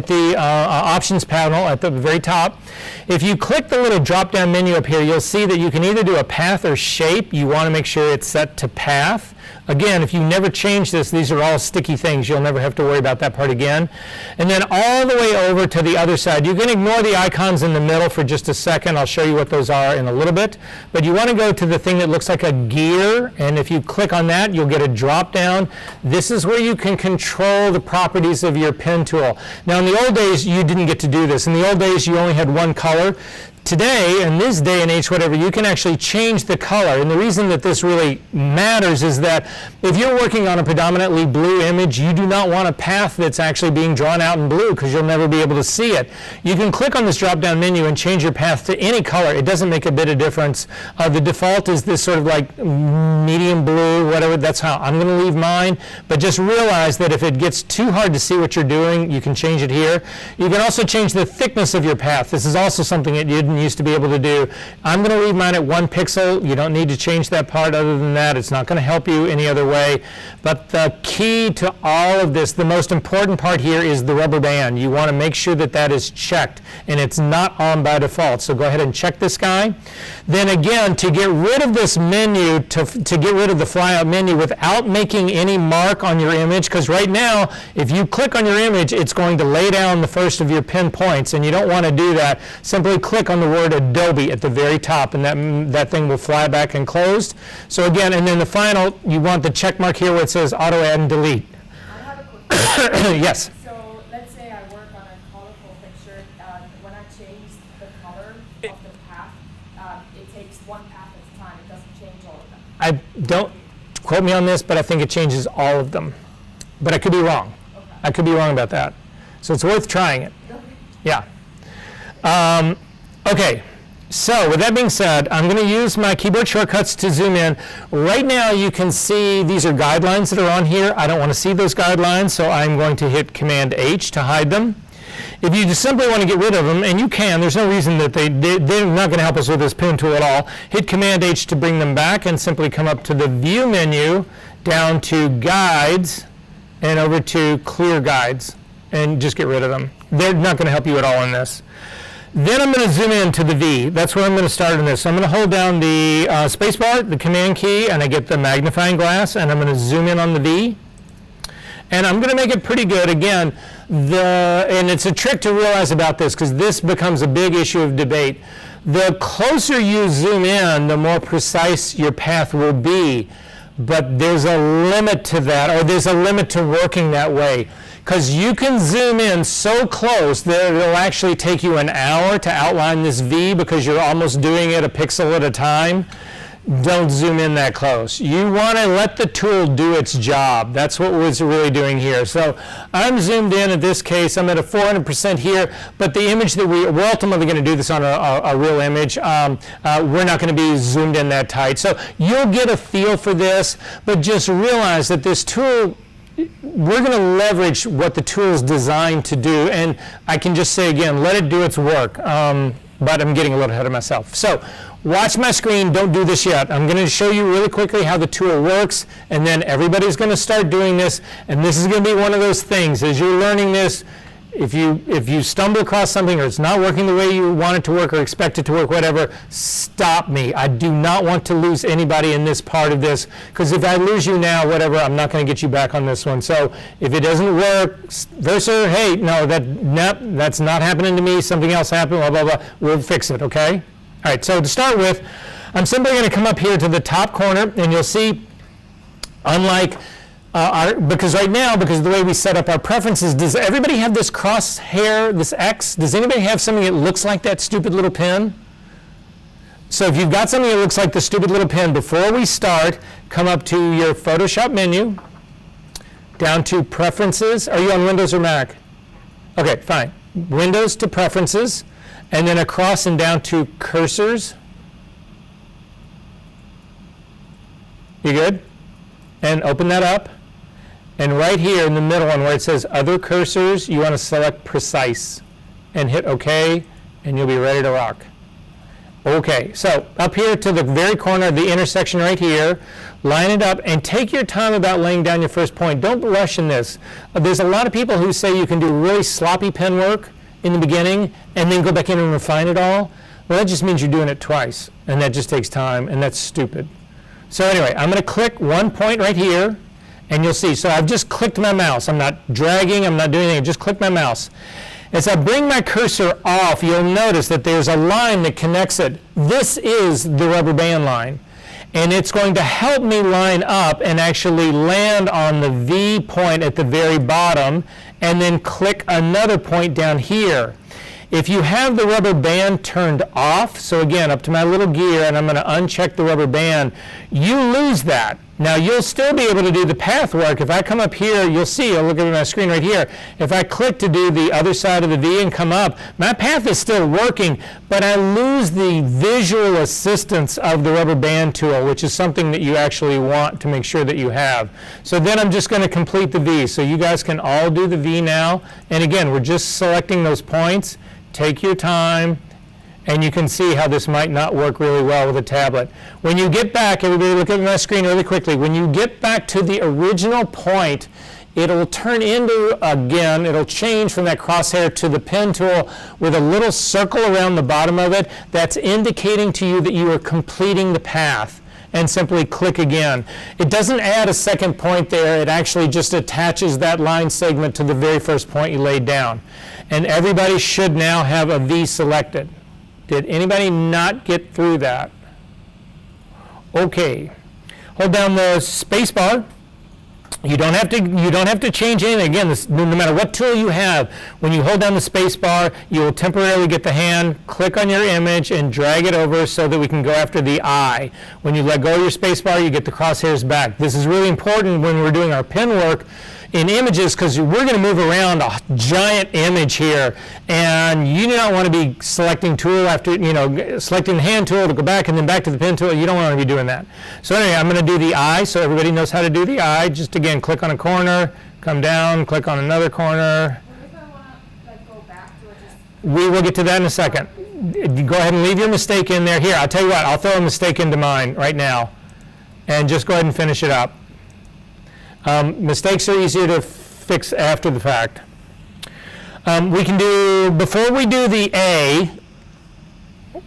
the options panel at the very top. If you click the little drop-down menu up here, you'll see that you can either do a path or shape. You want to make sure it's set to path. Again, if you never change this, these are all sticky things. You'll never have to worry about that part again. And then all the way over to the other side. You can ignore the icons in the middle for just a second. I'll show you what those are in a little bit. But you want to go to the thing that looks like a gear. And if you click on that, you'll get a drop down. This is where you can control the properties of your pen tool. Now, in the old days, you didn't get to do this. In the old days, you only had one color. Today, in this day and age, whatever, you can actually change the color. And the reason that this really matters is that if you're working on a predominantly blue image, you do not want a path that's actually being drawn out in blue because you'll never be able to see it. You can click on this drop-down menu and change your path to any color. It doesn't make a bit of difference. The default is this sort of like medium blue, whatever. That's how I'm going to leave mine. But just realize that if it gets too hard to see what you're doing, you can change it here. You can also change the thickness of your path. This is also something that you didn't used to be able to do. I'm going to leave mine at 1 pixel. You don't need to change that part. Other than that, it's not going to help you any other way. But the key to all of this, the most important part here is the rubber band. You want to make sure that that is checked, and it's not on by default. So go ahead and check this guy. Then again, to get rid of this menu, to get rid of the flyout menu without making any mark on your image, because right now, if you click on your image, it's going to lay down the first of your pin points, and you don't want to do that. Simply click on the word Adobe at the very top, and that thing will fly back and closed. So again, and then the final, you want the check mark here where it says auto add and delete. I have a quick question. Yes. So let's say I work on a colorful picture. When I change the color of the path, it takes one path at a time. It doesn't change all of them. I don't quote me on this, but I think it changes all of them. But I could be wrong. Okay. I could be wrong about that. So it's worth trying it. Yeah. Okay, so with that being said, I'm going to use my keyboard shortcuts to zoom in. Right now you can see these are guidelines that are on here. I don't want to see those guidelines, so I'm going to hit Command H to hide them. If you just simply want to get rid of them, and you can, there's no reason that they're not going to help us with this pen tool at all. Hit Command H to bring them back and simply come up to the View menu, down to Guides, and over to Clear Guides, and just get rid of them. They're not going to help you at all in this. Then I'm going to zoom in to the V. That's where I'm going to start in this. So I'm going to hold down the space bar, the Command key, and I get the magnifying glass, and I'm going to zoom in on the V. And I'm going to make it pretty good. Again, and it's a trick to realize about this because this becomes a big issue of debate. The closer you zoom in, the more precise your path will be. but there's a limit to that, or there's a limit to working that way. Because you can zoom in so close that it'll actually take you an hour to outline this V because you're almost doing it a pixel at a time. Don't zoom in that close. You want to let the tool do its job. That's what we're really doing here. So I'm zoomed in this case. I'm at a 400% here, but the image that we're ultimately going to do this on a real image. We're not going to be zoomed in that tight. So you'll get a feel for this, but just realize that this tool, we're going to leverage what the tool is designed to do. And I can just say again, let it do its work. But I'm getting a little ahead of myself. So watch my screen, don't do this yet. I'm going to show you really quickly how the tool works, and then everybody's going to start doing this, and this is going to be one of those things. As you're learning this, if you stumble across something or it's not working the way you want it to work or expect it to work, whatever, stop me. I do not want to lose anybody in this part of this, because if I lose you now, whatever, I'm not going to get you back on this one. So if it doesn't work, Versa, hey, no, that's not happening to me, something else happened, blah, blah, blah, we'll fix it, okay? All right, so to start with, I'm simply going to come up here to the top corner, and you'll see, unlike because right now, because of the way we set up our preferences, does everybody have this crosshair, this X? Does anybody have something that looks like that stupid little pin? So if you've got something that looks like the stupid little pin, before we start, come up to your Photoshop menu, down to Preferences. Are you on Windows or Mac? Okay, fine. Windows to Preferences, and then across and down to Cursors. You good? And open that up. And right here in the middle one where it says Other Cursors, you want to select Precise and hit OK, and you'll be ready to rock. Okay, so up here to the very corner of the intersection right here, line it up and take your time about laying down your first point. Don't rush in this. There's a lot of people who say you can do really sloppy pen work in the beginning and then go back in and refine it all. Well, that just means you're doing it twice, and that just takes time, and that's stupid. So anyway, I'm going to click one point right here, and you'll see. So I've just clicked my mouse. I'm not dragging, I'm not doing anything, just click my mouse. As I bring my cursor off, you'll notice that there's a line that connects it. This is the rubber band line, and it's going to help me line up and actually land on the V point at the very bottom, and then click another point down here. If you have the rubber band turned off, so again, up to my little gear, and I'm going to uncheck the rubber band, you lose that. Now, you'll still be able to do the path work. If I come up here, you'll see, I'll look at my screen right here. If I click to do the other side of the V and come up, my path is still working, but I lose the visual assistance of the rubber band tool, which is something that you actually want to make sure that you have. So then I'm just going to complete the V. So you guys can all do the V now. And again, we're just selecting those points. Take your time, and you can see how this might not work really well with a tablet. When you get back, everybody look at my screen really quickly. When you get back to the original point, it'll turn into, again, it'll change from that crosshair to the pen tool with a little circle around the bottom of it. That's indicating to you that you are completing the path. And simply click again. It doesn't add a second point there. It actually just attaches that line segment to the very first point you laid down. And everybody should now have a V selected. Did anybody not get through that? Okay. Hold down the space bar. You don't have to change anything. Again, no matter what tool you have, when you hold down the space bar, you will temporarily get the hand, click on your image, and drag it over so that we can go after the eye. When you let go of your space bar, you get the crosshairs back. This is really important when we're doing our pen work in images, because we're going to move around a giant image here, and you do not want to be selecting tool after, selecting the hand tool to go back and then back to the pen tool. You don't want to be doing that. So anyway, I'm going to do the eye so everybody knows how to do the eye. Just again, click on a corner, come down, click on another corner. What if I want to go back to it? We will get to that in a second. Go ahead and leave your mistake in there. Here, I'll tell you what, I'll throw a mistake into mine right now, and just go ahead and finish it up. Mistakes are easier to fix after the fact. We can do, before we do the A,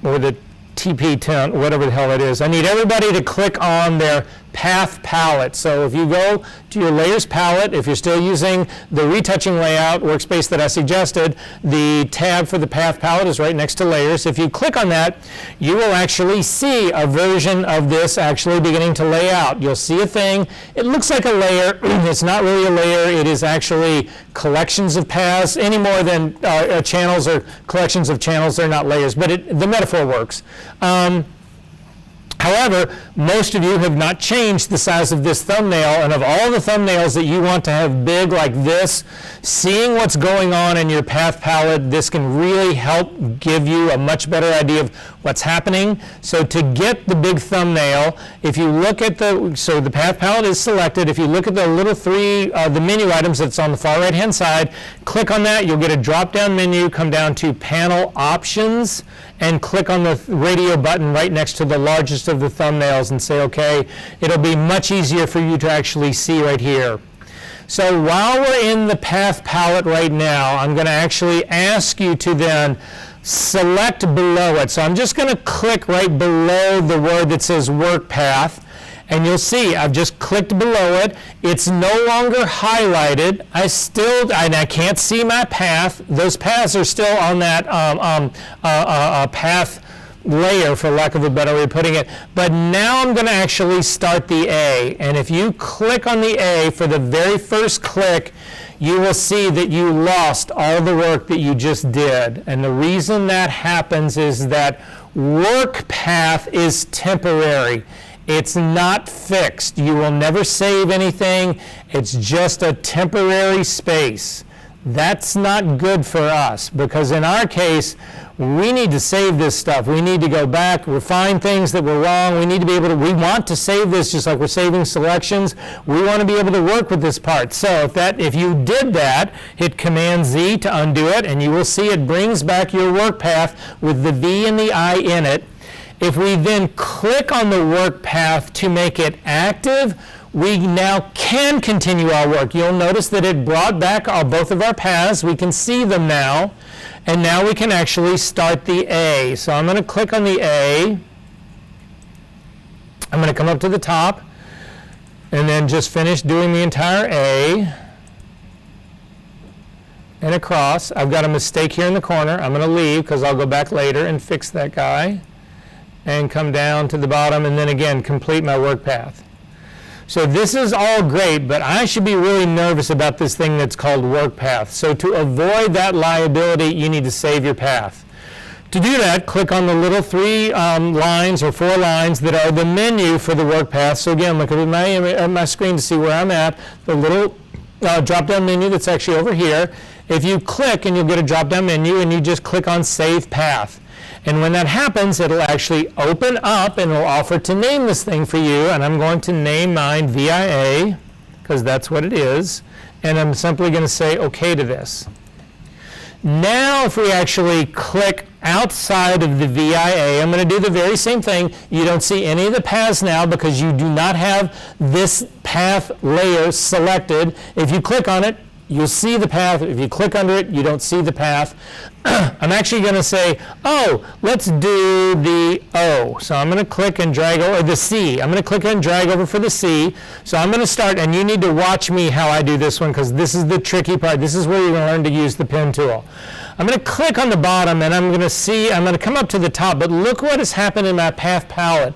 or the TP10, whatever the hell it is, I need everybody to click on their path palette. So if you go to your layers palette, if you're still using the retouching layout workspace that I suggested, the tab for the path palette is right next to layers. If you click on that, you will actually see a version of this actually beginning to lay out. You'll see a thing. It looks like a layer. It's not really a layer. It is actually collections of paths, any more than channels or collections of channels. They're not layers, but the metaphor works. However, most of you have not changed the size of this thumbnail, and of all the thumbnails that you want to have big like this, seeing what's going on in your path palette, this can really help give you a much better idea of what's happening. So to get the big thumbnail, if you look at the path palette is selected. If you look at the little the menu items that's on the far right hand side, click on that, you'll get a drop down menu, come down to panel options, and click on the radio button right next to the largest of the thumbnails and say okay. It'll be much easier for you to actually see right here. So while we're in the path palette right now, I'm going to actually ask you to then select below it. So I'm just going to click right below the word that says work path. And you'll see I've just clicked below it. It's no longer highlighted. I can't see my path. Those paths are still on that path layer, for lack of a better way of putting it. But now I'm going to actually start the A. And if you click on the A for the very first click, you will see that you lost all the work that you just did. And the reason that happens is that work path is temporary. It's not fixed. You will never save anything. It's just a temporary space. That's not good for us, because in our case, we need to save this stuff. We need to go back, refine things that were wrong. We need to be able to, we want to save this just like we're saving selections. We want to be able to work with this part. So if you did that, hit Command Z to undo it, and you will see it brings back your work path with the V and the I in it. If we then click on the work path to make it active, we now can continue our work. You'll notice that it brought back both of our paths. We can see them now. And now we can actually start the A. So I'm going to click on the A. I'm going to come up to the top and then just finish doing the entire A and across. I've got a mistake here in the corner. I'm going to leave because I'll go back later and fix that guy. And come down to the bottom and then again complete my work path. So this is all great, but I should be really nervous about this thing that's called work path. So to avoid that liability, you need to save your path. To do that, click on the little 3 lines or 4 lines that are the menu for the work path. So again, look at my screen to see where I'm at. The little drop-down menu that's actually over here. If you click, and you'll get a drop-down menu, and you just click on Save Path. And when that happens, it'll actually open up and it'll offer to name this thing for you. And I'm going to name mine VIA, because that's what it is. And I'm simply going to say OK to this. Now if we actually click outside of the VIA, I'm going to do the very same thing. You don't see any of the paths now because you do not have this path layer selected. If you click on it, you'll see the path. If you click under it, you don't see the path. I'm actually going to say, oh, let's do the O. So I'm going to click and drag over the C. I'm going to click and drag over for the C. So I'm going to start, and you need to watch me how I do this one because this is the tricky part. This is where you're going to learn to use the pen tool. I'm going to click on the bottom, and I'm going to come up to the top, but look what has happened in my path palette.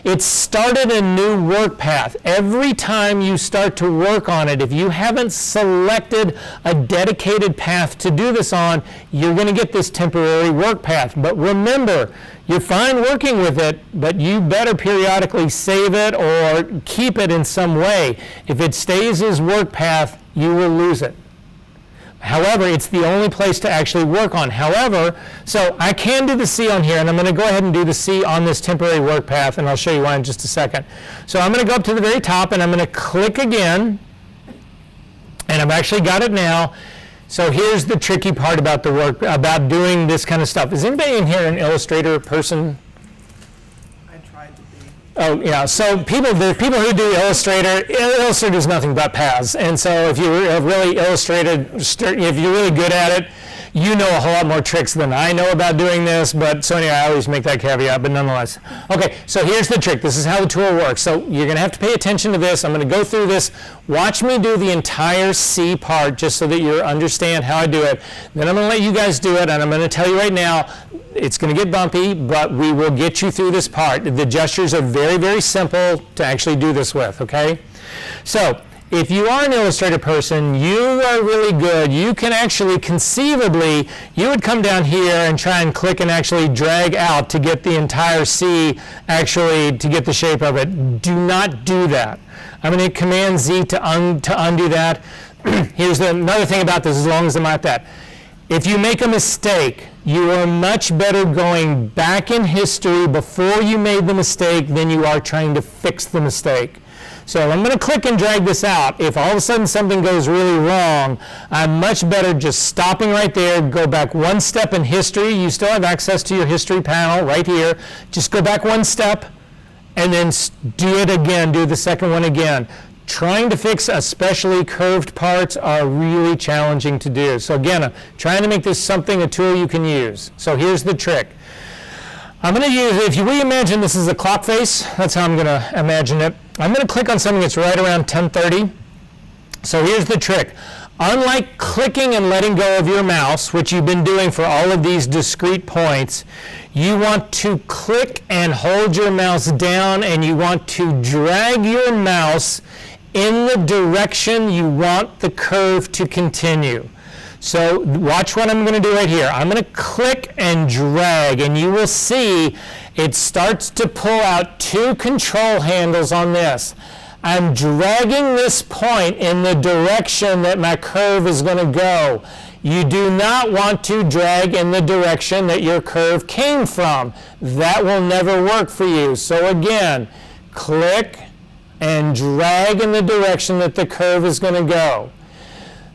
It started a new work path. Every time you start to work on it, if you haven't selected a dedicated path to do this on, you're going to get this temporary work path. But remember, you're fine working with it, but you better periodically save it or keep it in some way. If it stays as work path, you will lose it. However, it's the only place to actually work on. However, so I can do the C on here, and I'm going to go ahead and do the C on this temporary work path, and I'll show you why in just a second. So I'm going to go up to the very top, and I'm going to click again, and I've actually got it now. So here's the tricky part about the work, about doing this kind of stuff. Is anybody in here an Illustrator person? Oh yeah, so the people who do Illustrator is nothing but paths. And so if you're really if you're really good at it, you know a whole lot more tricks than I know about doing this, but so anyway, I always make that caveat, but nonetheless. Okay, so here's the trick. This is how the tool works. So you're going to have to pay attention to this. I'm going to go through this. Watch me do the entire C part just so that you understand how I do it. Then I'm going to let you guys do it, and I'm going to tell you right now, it's going to get bumpy, but we will get you through this part. The gestures are very, very simple to actually do this with, okay? So if you are an Illustrator person, you are really good. You can actually conceivably, you would come down here and try and click and actually drag out to get the entire C, actually to get the shape of it. Do not do that. I'm going to hit Command Z to undo that. Here's another thing about this, as long as I'm at that. If you make a mistake, you are much better going back in history before you made the mistake than you are trying to fix the mistake. So I'm going to click and drag this out. If all of a sudden something goes really wrong, I'm much better just stopping right there, go back one step in history. You still have access to your history panel right here. Just go back one step and then do it again, do the second one again. Trying to fix especially curved parts are really challenging to do. So again, I'm trying to make this a tool you can use. So here's the trick. I'm going to use, if you reimagine this is a clock face, that's how I'm going to imagine it. I'm going to click on something that's right around 10:30. So here's the trick. Unlike clicking and letting go of your mouse, which you've been doing for all of these discrete points, you want to click and hold your mouse down, and you want to drag your mouse in the direction you want the curve to continue. So watch what I'm going to do right here. I'm going to click and drag, and you will see it starts to pull out two control handles on this. I'm dragging this point in the direction that my curve is going to go. You do not want to drag in the direction that your curve came from. That will never work for you. So again, click and drag in the direction that the curve is going to go.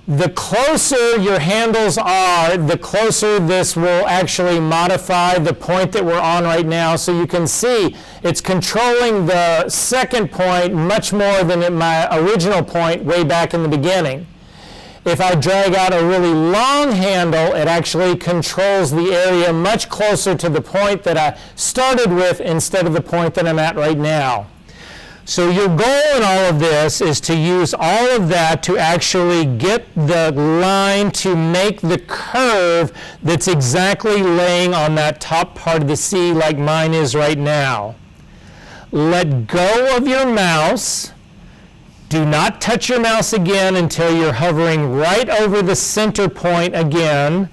The closer your handles are, the closer this will actually modify the point that we're on right now. So you can see it's controlling the second point much more than my original point way back in the beginning. If I drag out a really long handle, it actually controls the area much closer to the point that I started with instead of the point that I'm at right now. So your goal in all of this is to use all of that to actually get the line to make the curve that's exactly laying on that top part of the C like mine is right now. Let go of your mouse. Do not touch your mouse again until you're hovering right over the center point again.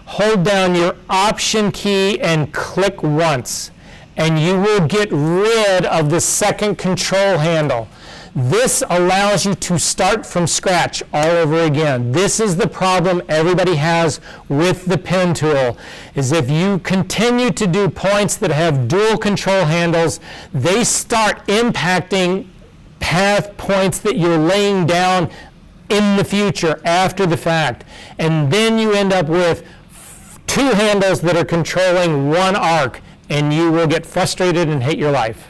Hold down your Option key and click once, and you will get rid of the second control handle. This allows you to start from scratch all over again. This is the problem everybody has with the pen tool, is if you continue to do points that have dual control handles, they start impacting path points that you're laying down in the future after the fact. And then you end up with two handles that are controlling one arc, and you will get frustrated and hate your life.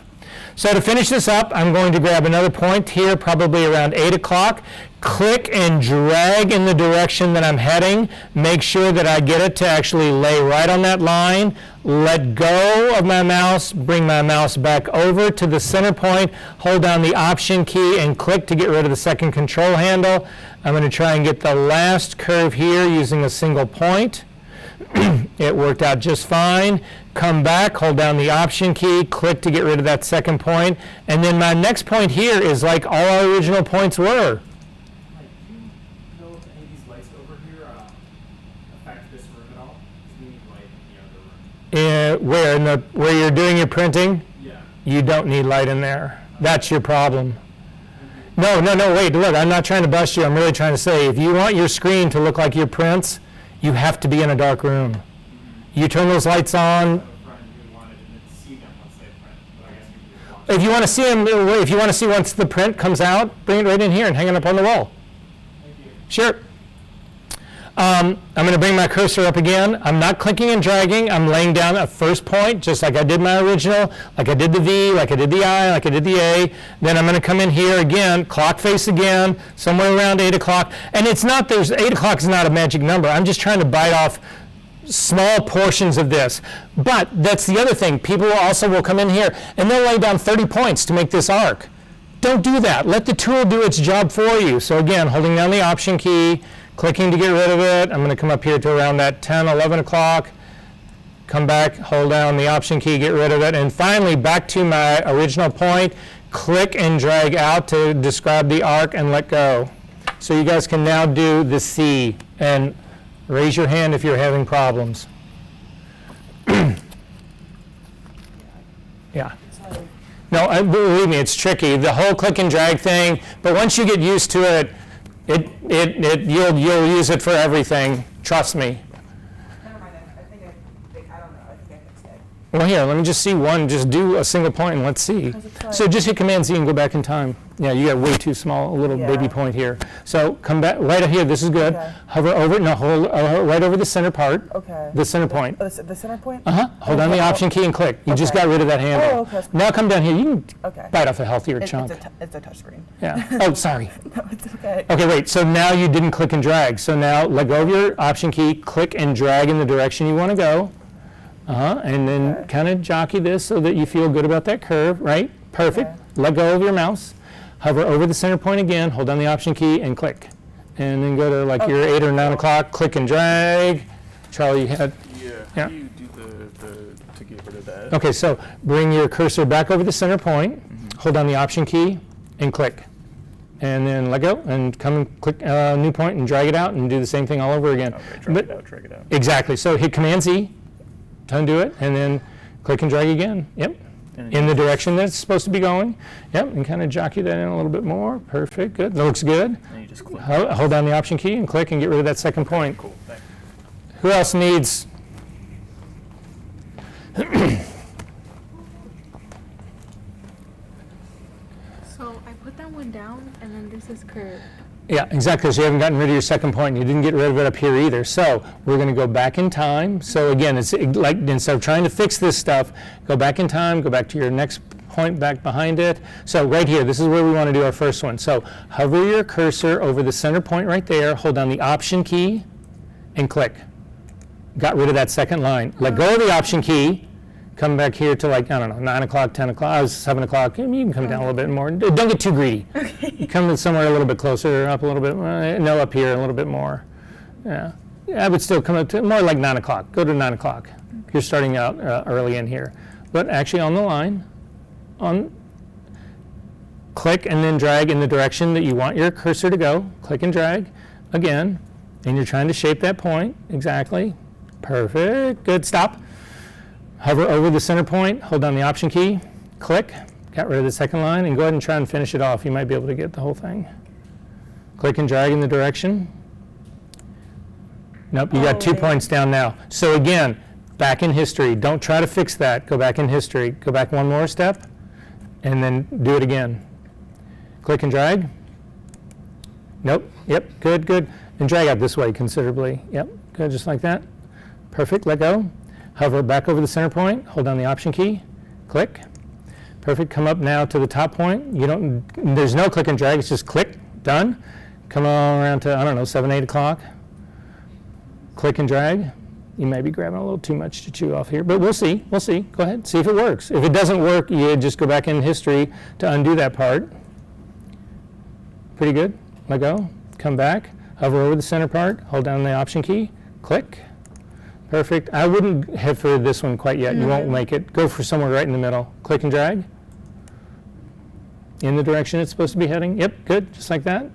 So to finish this up, I'm going to grab another point here, probably around 8 o'clock. Click and drag in the direction that I'm heading. Make sure that I get it to actually lay right on that line. Let go of my mouse, bring my mouse back over to the center point, hold down the Option key and click to get rid of the second control handle. I'm going to try and get the last curve here using a single point. It worked out just fine. Come back, hold down the Option key, click to get rid of that second point, and then my next point here is like all our original points were. Like, do you know if any of these lights over here affect this room at all? Because we need light in the other room. Where you're doing your printing? Yeah. You don't need light in there. That's your problem. No, wait, look, I'm not trying to bust you. I'm really trying to say, if you want your screen to look like your prints, you have to be in a dark room. You turn those lights on. If you want to see them, if you want to see once the print comes out, bring it right in here and hang it up on the wall. Thank you. Sure. I'm going to bring my cursor up again. I'm not clicking and dragging. I'm laying down a first point, just like I did my original, like I did the V, like I did the I, like I did the A. Then I'm going to come in here again, clock face again, somewhere around 8 o'clock. And it's not, 8 o'clock is not a magic number. I'm just trying to bite off small portions of this. But that's the other thing. People also will come in here and they'll lay down 30 points to make this arc. Don't do that. Let the tool do its job for you. So again, holding down the Option key, clicking to get rid of it. I'm going to come up here to around that 10, 11 o'clock. Come back, hold down the Option key, get rid of it. And finally, back to my original point, click and drag out to describe the arc and let go. So you guys can now do the C. And raise your hand if you're having problems. Yeah. No, believe me, it's tricky. The whole click and drag thing, but once you get used to it, you'll use it for everything. Trust me. Never mind, I don't know, I think I fixed it. Well, here, let me just see one. Just do a single point and let's see. So just hit Command Z and go back in time. Yeah, you got way too small, a little baby point here. So come back right here. This is good. Okay. Hover over. No, hold right over the center part. Okay. The center point. Oh, the center point? Hold on the Option key and click. You just Okay. got rid of that handle. Oh, okay. Now come down here. You can Okay. bite off a healthier It's chunk. a touch screen. Yeah. Oh, sorry. No, it's okay. Okay, wait. So now you didn't click and drag. So now let go of your Option key, click and drag in the direction you want to go. And then kind of jockey this so that you feel good about that curve, right? Perfect. Okay. Let go of your mouse. Hover over the center point again, hold down the Option key and click. And then go to like your 8 or 9 o'clock, click and drag. Charlie, you had, Yeah. Yeah. How do you do the to get rid of that? okay, so bring your cursor back over the center point, hold down the Option key and click. And then let go and come and click new point and drag it out and do the same thing all over again. Okay, drag it out, drag it out. Exactly. So hit Command Z to undo it, and then click and drag again. Yep. And In the direction that it's supposed to be going. Yep. And kind of jockey that in a little bit more. Perfect. Good. That looks good. And you just click. Hold down the Option key and click and get rid of that second point. Cool, thanks. Who else needs? So I put that one down, and then this is curved. Yeah, exactly. So you haven't gotten rid of your second point. And you didn't get rid of it up here either. So we're going to go back in time. So again, it's like instead of trying to fix this stuff, go back in time, go back to your next point back behind it. So right here, this is where we want to do our first one. So hover your cursor over the center point right there, hold down the Option key, and click. Got rid of that second line. Let go of the Option key. Come back here to like, I don't know, 9 o'clock, 10 o'clock, 7 o'clock. You can come down a little bit more. Don't get too greedy. Come somewhere a little bit closer, up a little bit. No, up here a little bit more. Yeah. I would still come up to more like 9 o'clock. Go to 9 o'clock. You're starting out early in here. But actually on the line, click and then drag in the direction that you want your cursor to go. Click and drag again. And you're trying to shape that point. Exactly. Perfect. Good. Stop. Hover over the center point, hold down the Option key, click, got rid of the second line, and go ahead and try and finish it off. You might be able to get the whole thing. Click and drag in the direction. Nope, you got 2 points down now. So again, back in history. Don't try to fix that. Go back in history. Go back one more step, and then do it again. Click and drag. Nope, yep, good, good. And drag out this way considerably. Yep, good, just like that. Perfect, let go. Hover back over the center point, hold down the Option key, click. Perfect, come up now to the top point. There's no click and drag, it's just click, done. Come on around to, I don't know, 7, 8 o'clock. Click and drag. You may be grabbing a little too much to chew off here, but we'll see, Go ahead, see if it works. If it doesn't work, you just go back in history to undo that part. Pretty good, let go, come back, hover over the center part, hold down the Option key, click. Perfect. I wouldn't head for this one quite yet. You won't make it. Go for somewhere right in the middle. Click and drag. In the direction it's supposed to be heading. Yep, good. Just like that.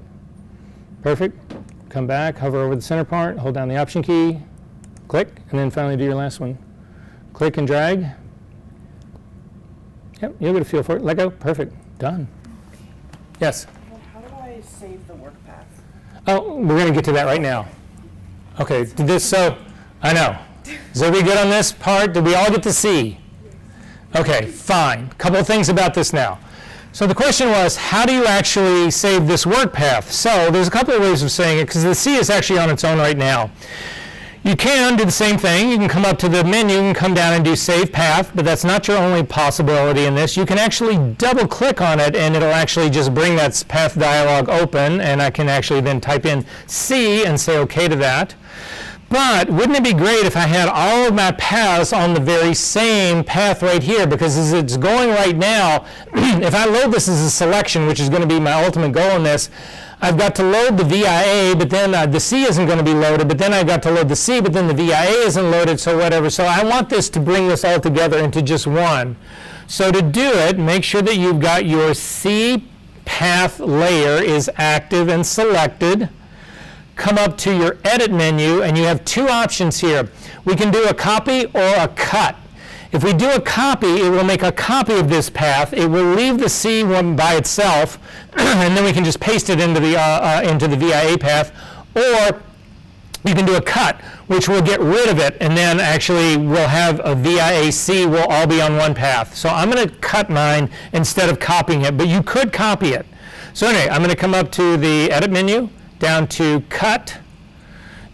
Perfect. Come back, hover over the center part, hold down the Option key, click, and then finally do your last one. Click and drag. Yep, you'll get a feel for it. Let go. Perfect. Done. Yes? How do I save the work path? Oh, we're going to get to that right now. Okay, I know. Is everybody good on this part? Did we all get to see? Okay, fine. Couple of things about this now. So the question was, how do you actually save this work path? So there's a couple of ways of saying it, because the C is actually on its own right now. You can do the same thing. You can come up to the menu and come down and do Save Path, but that's not your only possibility in this. You can actually double-click on it, and it'll actually just bring that path dialog open, and I can actually then type in C and say OK to that. But wouldn't it be great if I had all of my paths on the very same path right here? Because as it's going right now, if I load this as a selection, which is going to be my ultimate goal in this, I've got to load the VIA, but then the C isn't going to be loaded, but then I've got to load the C, but then the VIA isn't loaded, so whatever. So I want this to bring this all together into just one. So to do it, make sure that you've got your C path layer is active and selected. Come up to your edit menu, and you have two options here. We can do a copy or a cut. If we do a copy, it will make a copy of this path. It will leave the C one by itself, and then we can just paste it into the VIA path. Or you can do a cut, which will get rid of it, and then actually we'll have a VIA C will all be on one path. So I'm going to cut mine instead of copying it, but you could copy it. So anyway, I'm going to come up to the edit menu, down to cut,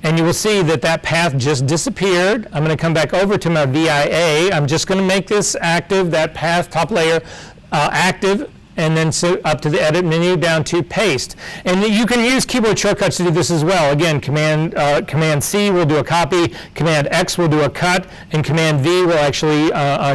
and you will see that that path just disappeared. I'm going to come back over to my VIA. I'm just going to make this active, that path top layer active, and then so up to the edit menu down to paste. And you can use keyboard shortcuts to do this as well. Again, Command C will do a copy, Command X will do a cut, and Command V will actually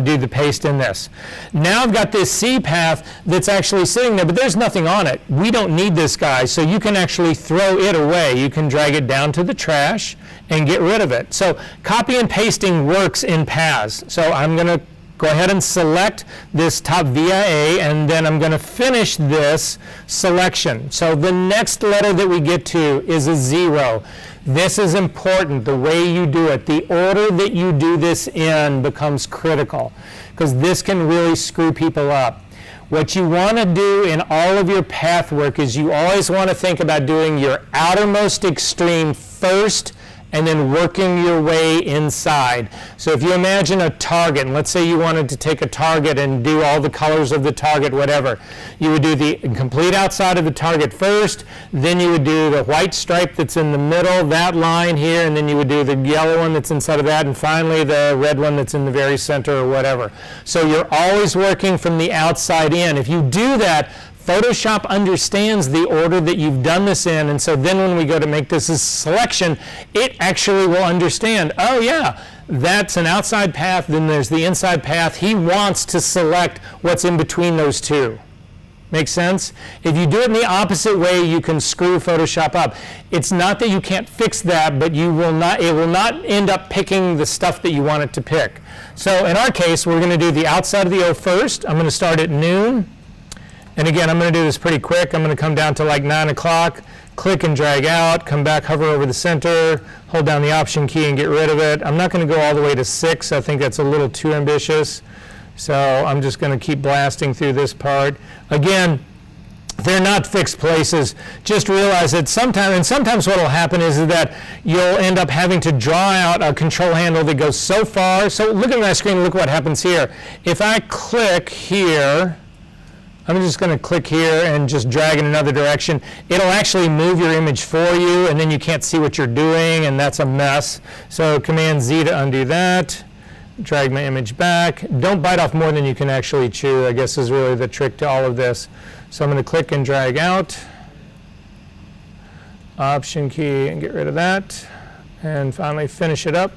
do the paste in this. Now I've got this C path that's actually sitting there, but there's nothing on it. We don't need this guy, so you can actually throw it away. You can drag it down to the trash and get rid of it. So copy and pasting works in paths. So I'm going to go ahead and select this top VIA, and then I'm going to finish this selection. So the next letter that we get to is a 0. This is important, the way you do it. The order that you do this in becomes critical, because this can really screw people up. What you want to do in all of your path work is you always want to think about doing your outermost extreme first, and then working your way inside. So if you imagine a target, and let's say you wanted to take a target and do all the colors of the target, whatever, you would do the complete outside of the target first, then you would do the white stripe that's in the middle, that line here, and then you would do the yellow one that's inside of that, and finally the red one that's in the very center or whatever. So you're always working from the outside in. If you do that, Photoshop understands the order that you've done this in, and so then when we go to make this a selection, it actually will understand, oh yeah, that's an outside path, then there's the inside path. He wants to select what's in between those two. Make sense? If you do it in the opposite way, you can screw Photoshop up. It's not that you can't fix that, but it will not end up picking the stuff that you want it to pick. So in our case, we're going to do the outside of the O first. I'm going to start at noon. And again, I'm going to do this pretty quick. I'm going to come down to like 9 o'clock, click and drag out, come back, hover over the center, hold down the Option key and get rid of it. I'm not going to go all the way to 6. I think that's a little too ambitious. So I'm just going to keep blasting through this part. Again, they're not fixed places. Just realize that sometimes what will happen is that you'll end up having to draw out a control handle that goes so far. So look at my screen, look what happens here. If I click here, I'm just going to click here and just drag in another direction. It'll actually move your image for you, and then you can't see what you're doing, and that's a mess. So Command Z to undo that. Drag my image back. Don't bite off more than you can actually chew, I guess is really the trick to all of this. So I'm going to click and drag out. Option key and get rid of that. And finally finish it up.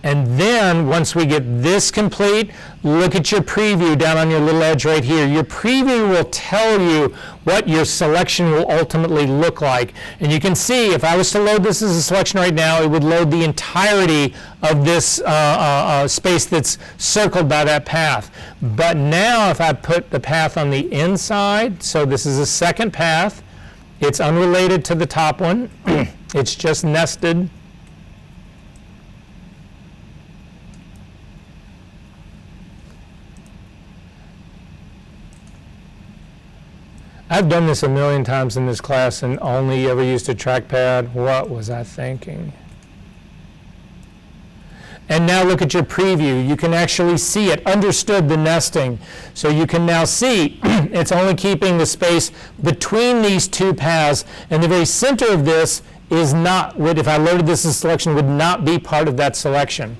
And then, once we get this complete, look at your preview down on your little edge right here. Your preview will tell you what your selection will ultimately look like. And you can see, if I was to load this as a selection right now, it would load the entirety of this space that's circled by that path. But now, if I put the path on the inside, so this is a second path, it's unrelated to the top one. It's just nested. I've done this a million times in this class and only ever used a trackpad. What was I thinking? And now look at your preview. You can actually see it, understood the nesting. So you can now see it's only keeping the space between these two paths, and the very center of this is not, if I loaded this as selection, would not be part of that selection.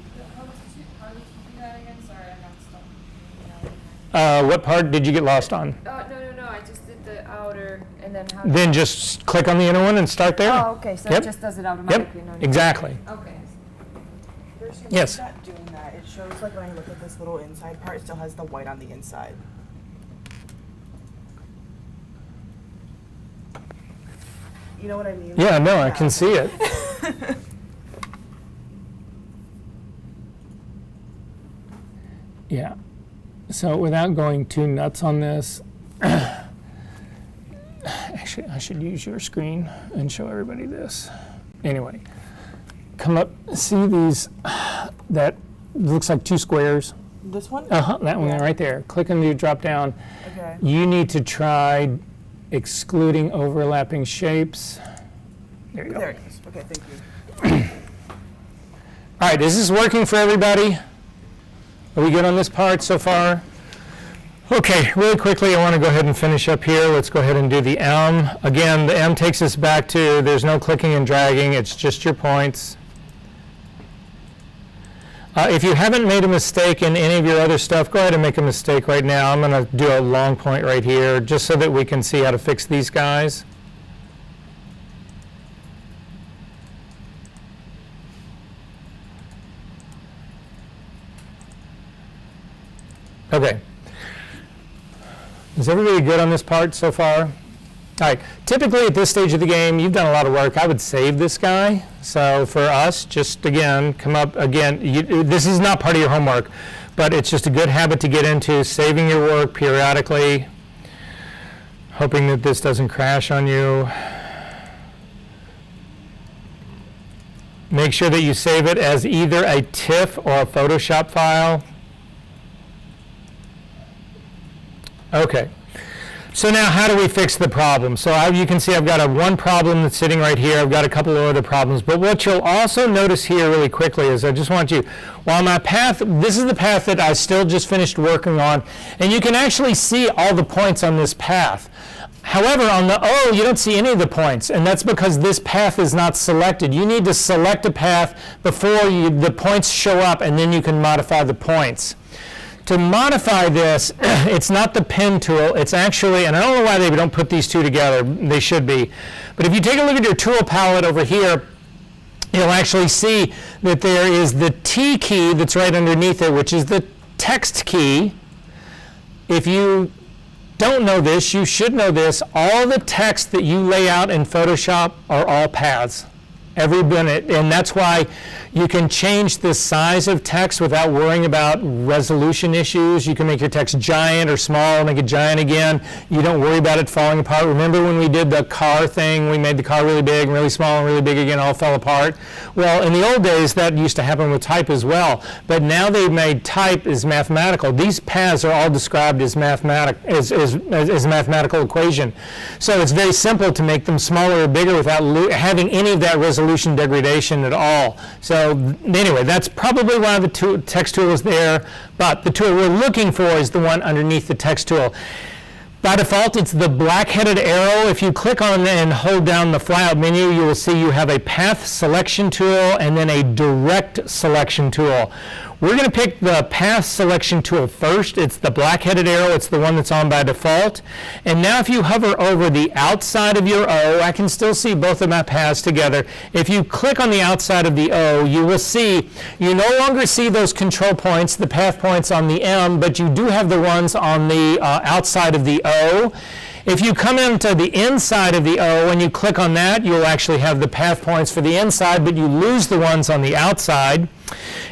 How did you do that again? Sorry, I got stuck. What part did you get lost on? No, I just did the outer and then how. Then just click on the inner one and start there. Oh, okay, so Yep. it just does it Yep, automatically. no need- exactly. Okay. There's Yes. not doing that. It shows like when I look at this little inside part, it still has the white on the inside. You know what I mean? Yeah, no, I can see it. Yeah. So without going too nuts on this, actually, I should use your screen and show everybody this. Anyway, come up, see these, that looks like two squares. This one? That one Yeah. right there. Click on the drop down. Okay. You need to try excluding overlapping shapes. There you go. There it is. Okay, thank you. All right, is this working for everybody? Are we good on this part so far? Okay, really quickly, I want to go ahead and finish up here. Let's go ahead and do the M. Again, the M takes us back to there's no clicking and dragging, it's just your points. If you haven't made a mistake in any of your other stuff, go ahead and make a mistake right now. I'm going to do a long point right here just so that we can see how to fix these guys. Okay. Is everybody good on this part so far? All right. Typically at this stage of the game, you've done a lot of work. I would save this guy. So for us, just again, come up again. This is not part of your homework, but it's just a good habit to get into, saving your work periodically, hoping that this doesn't crash on you. Make sure that you save it as either a TIFF or a Photoshop file. Okay, so now how do we fix the problem? So you can see I've got one problem that's sitting right here. I've got a couple of other problems. But what you'll also notice here really quickly is I just want you, while my path, this is the path that I still just finished working on, and you can actually see all the points on this path. However, on the O, you don't see any of the points, and that's because this path is not selected. You need to select a path before the points show up, and then you can modify the points. To modify this, it's not the pen tool, it's actually, and I don't know why they don't put these two together, they should be, but if you take a look at your tool palette over here, you'll actually see that there is the T key that's right underneath it, which is the text key. If you don't know this, you should know this. All the text that you lay out in Photoshop are all paths. Every minute, and that's why you can change the size of text without worrying about resolution issues. You can make your text giant or small, make it giant again. You don't worry about it falling apart. Remember when we did the car thing, we made the car really big and really small and really big again, all fell apart? Well, in the old days, that used to happen with type as well, but now they've made type as mathematical. These paths are all described as as mathematical equation. So it's very simple to make them smaller or bigger without having any of that resolution degradation at all. So anyway, that's probably why the text tool is there, but the tool we're looking for is the one underneath the text tool. By default, it's the black-headed arrow. If you click on and hold down the flyout menu, you will see you have a path selection tool and then a direct selection tool. We're going to pick the path selection tool first. It's the black-headed arrow. It's the one that's on by default. And now if you hover over the outside of your O, I can still see both of my paths together. If you click on the outside of the O, you will see you no longer see those control points, the path points on the M, but you do have the ones on the outside of the O. If you come into the inside of the O and you click on that, you'll actually have the path points for the inside, but you lose the ones on the outside.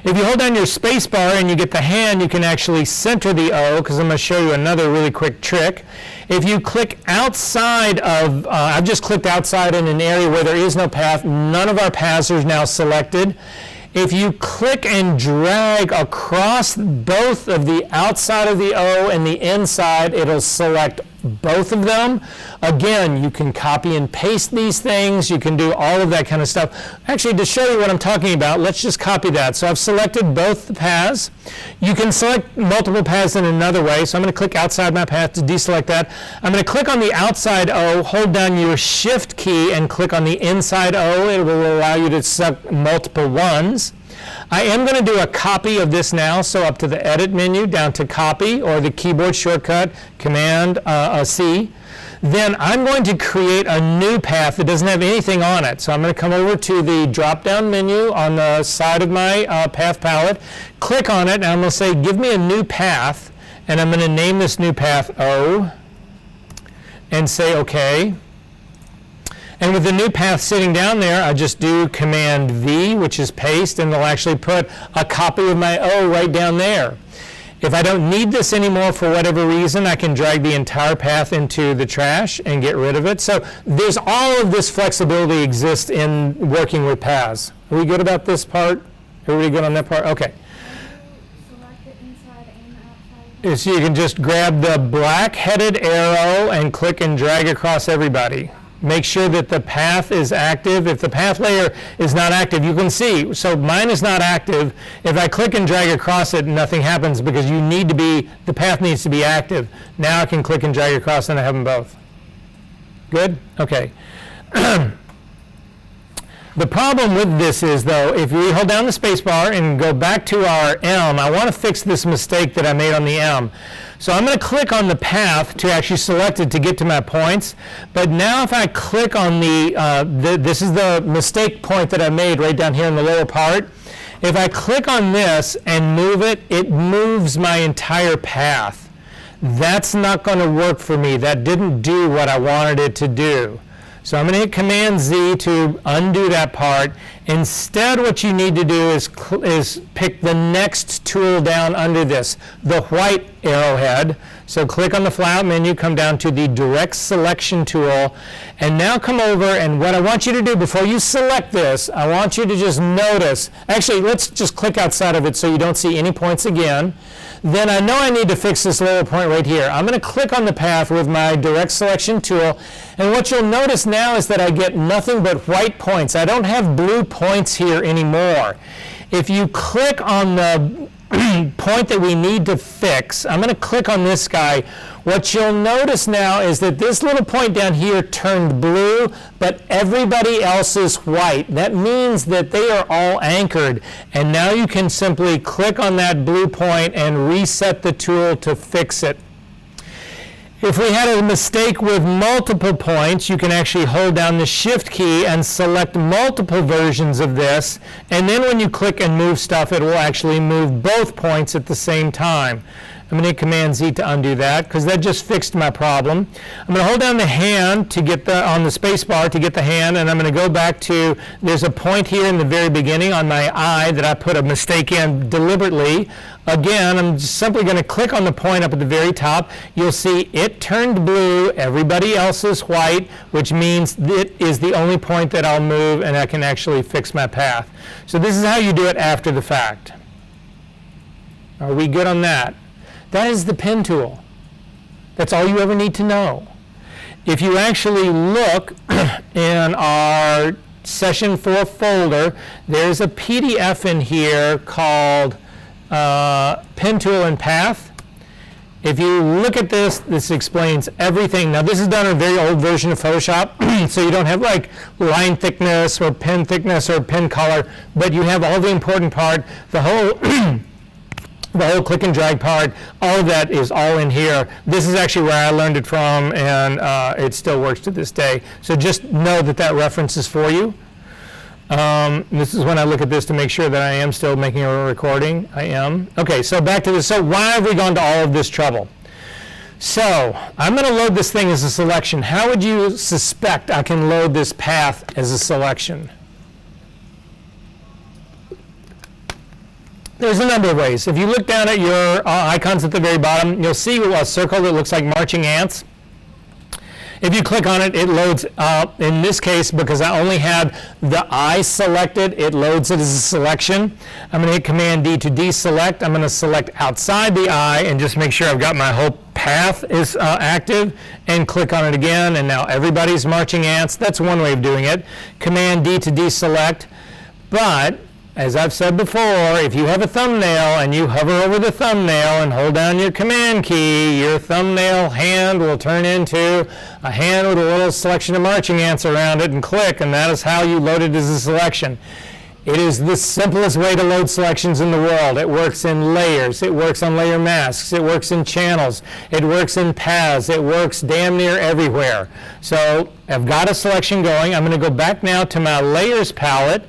If you hold down your space bar and you get the hand, you can actually center the O, because I'm going to show you another really quick trick. If you click outside of, I've just clicked outside in an area where there is no path, none of our paths are now selected. If you click and drag across both of the outside of the O and the inside, it'll select both of them. Again, you can copy and paste these things. You can do all of that kind of stuff. Actually, to show you what I'm talking about, let's just copy that. So I've selected both the paths. You can select multiple paths in another way. So I'm going to click outside my path to deselect that. I'm going to click on the outside O, hold down your Shift key, and click on the inside O. It will allow you to select multiple ones. I am going to do a copy of this now, so up to the Edit menu, down to Copy, or the keyboard shortcut, Command C. Then I'm going to create a new path that doesn't have anything on it. So I'm going to come over to the drop-down menu on the side of my path palette, click on it, and I'm going to say, give me a new path, and I'm going to name this new path O, and say OK. And with the new path sitting down there, I just do Command V, which is paste, and it'll actually put a copy of my O right down there. If I don't need this anymore for whatever reason, I can drag the entire path into the trash and get rid of it. So there's all of this flexibility exists in working with paths. Are we good about this part? Everybody good on that part? Okay. Select the inside and the outside. So you can just grab the black-headed arrow and click and drag across everybody. Make sure that the path is active. If the path layer is not active, you can see. So mine is not active. If I click and drag across it, nothing happens because the path needs to be active. Now I can click and drag across and I have them both. Good? Okay. The problem with this is, though, if we hold down the space bar and go back to our M, I want to fix this mistake that I made on the M. So I'm going to click on the path to actually select it to get to my points. But now if I click on this is the mistake point that I made right down here in the lower part. If I click on this and move it, it moves my entire path. That's not going to work for me. That didn't do what I wanted it to do. So I'm going to hit Command Z to undo that part. Instead, what you need to do is pick the next tool down under this, the white arrowhead. So click on the flyout menu, come down to the Direct Selection tool, and now come over, and what I want you to do before you select this, I want you to just notice, actually let's just click outside of it so you don't see any points again. Then I know I need to fix this lower point right here. I'm going to click on the path with my Direct Selection tool, and what you'll notice now is that I get nothing but white points. I don't have blue points here anymore. If you click on the point that we need to fix, I'm going to click on this guy. What you'll notice now is that this little point down here turned blue, but everybody else is white. That means that they are all anchored, and now you can simply click on that blue point and reset the tool to fix it. If we had a mistake with multiple points, you can actually hold down the Shift key and select multiple versions of this, and then when you click and move stuff, it will actually move both points at the same time. I'm going to hit Command Z to undo that because that just fixed my problem. I'm going to hold down the hand to get on the space bar to get the hand, and I'm going to go back to, there's a point here in the very beginning on my eye that I put a mistake in deliberately. Again, I'm just simply going to click on the point up at the very top. You'll see it turned blue, everybody else is white, which means it is the only point that I'll move and I can actually fix my path. So this is how you do it after the fact. Are we good on that? That is the pen tool. That's all you ever need to know. If you actually look in our Session 4 folder, there's a PDF in here called Pen Tool and Path. If you look at this, this explains everything. Now this is done in a very old version of Photoshop, so you don't have like line thickness or pen color, but you have all the important part, the whole the whole click and drag part, all of that is all in here. This is actually where I learned it from, and it still works to this day. So just know that that reference is for you. This is when I look at this to make sure that I am still making a recording. I am. Okay, so back to this. So why have we gone to all of this trouble? So I'm going to load this thing as a selection. How would you suspect I can load this path as a selection? There's a number of ways. If you look down at your icons at the very bottom, you'll see a circle that looks like marching ants. If you click on it, it loads, in this case, because I only had the eye selected, it loads it as a selection. I'm going to hit Command D to deselect. I'm going to select outside the eye and just make sure I've got my whole path is active, and click on it again, and now everybody's marching ants. That's one way of doing it. Command D to deselect. But as I've said before, if you have a thumbnail and you hover over the thumbnail and hold down your command key, your thumbnail hand will turn into a hand with a little selection of marching ants around it, and click, and that is how you load it as a selection. It is the simplest way to load selections in the world. It works in layers, it works on layer masks, it works in channels, it works in paths, it works damn near everywhere. So I've got a selection going. I'm going to go back now to my layers palette.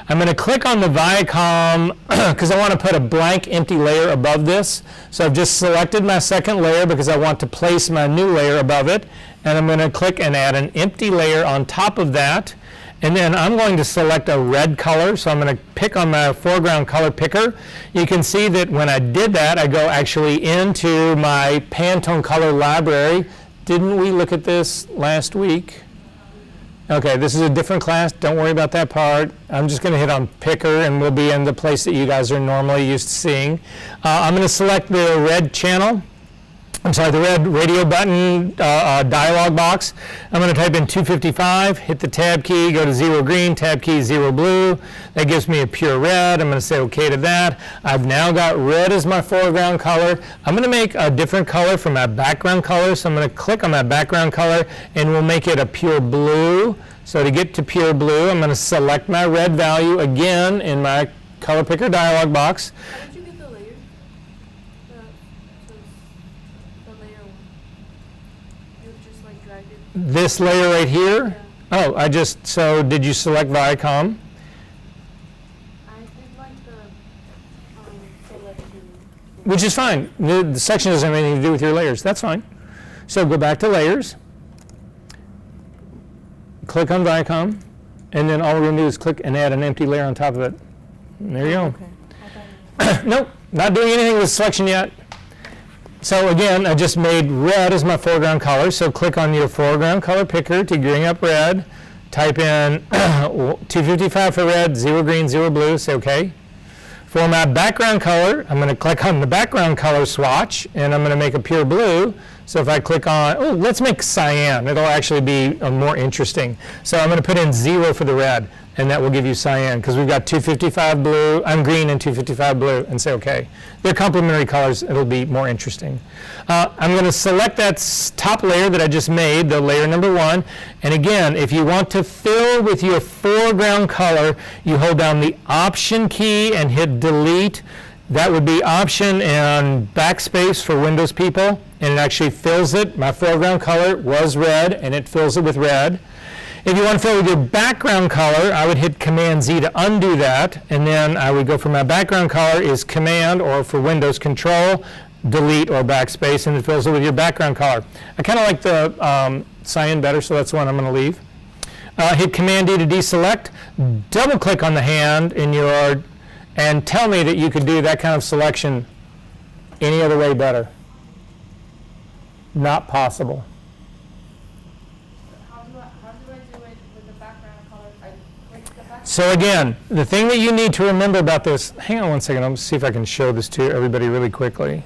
I'm going to click on the Viacom because I want to put a blank empty layer above this. So I've just selected my second layer because I want to place my new layer above it. And I'm going to click and add an empty layer on top of that. And then I'm going to select a red color. So I'm going to pick on my foreground color picker. You can see that when I did that, I go actually into my Pantone color library. Didn't we look at this last week? Okay, this is a different class. Don't worry about that part. I'm just going to hit on picker, and we'll be in the place that you guys are normally used to seeing. I'm going to select the red channel. I'm sorry, the red radio button dialog box. I'm going to type in 255, hit the tab key, go to 0 green, tab key 0 blue. That gives me a pure red. I'm going to say OK to that. I've now got red as my foreground color. I'm going to make a different color for my background color. So I'm going to click on my background color, and we'll make it a pure blue. So to get to pure blue, I'm going to select my red value again in my color picker dialog box. How did you get the layer? The layer one. You just like dragged it. This layer right here. Oh, so did you select Viacom? I did like the selection. Which is fine. The section doesn't have anything to do with your layers. That's fine. So go back to layers. Click on Viacom. And then all we're going to do is click and add an empty layer on top of it. And there you go. Okay. Nope, not doing anything with selection yet. So again, I just made red as my foreground color. So click on your foreground color picker to bring up red. Type in 255 for red, 0 green, 0 blue. Say OK. For my background color, I'm going to click on the background color swatch, and I'm going to make a pure blue. So if I click on, let's make cyan. It'll actually be more interesting. So I'm going to put in 0 for the red, and that will give you cyan, because we've got 255 blue, I'm green and 255 blue, and say OK. They're complementary colors. It'll be more interesting. I'm going to select that top layer that I just made, the layer number 1. And again, if you want to fill with your foreground color, you hold down the Option key and hit Delete. That would be Option and backspace for Windows people, and it actually fills it. My foreground color was red, and it fills it with red. If you want to fill with your background color, I would hit Command Z to undo that, and then I would go for my background color is Command, or for Windows Control, Delete or backspace, and it fills it with your background color. I kind of like the cyan better, so that's the one I'm going to leave. Hit Command D to deselect. Double click on the hand in your, and tell me that you could do that kind of selection any other way better. Not possible. How do I do it with the background color? I click the background. So again, the thing that you need to remember about this, hang on one second, I'll see if I can show this to everybody really quickly.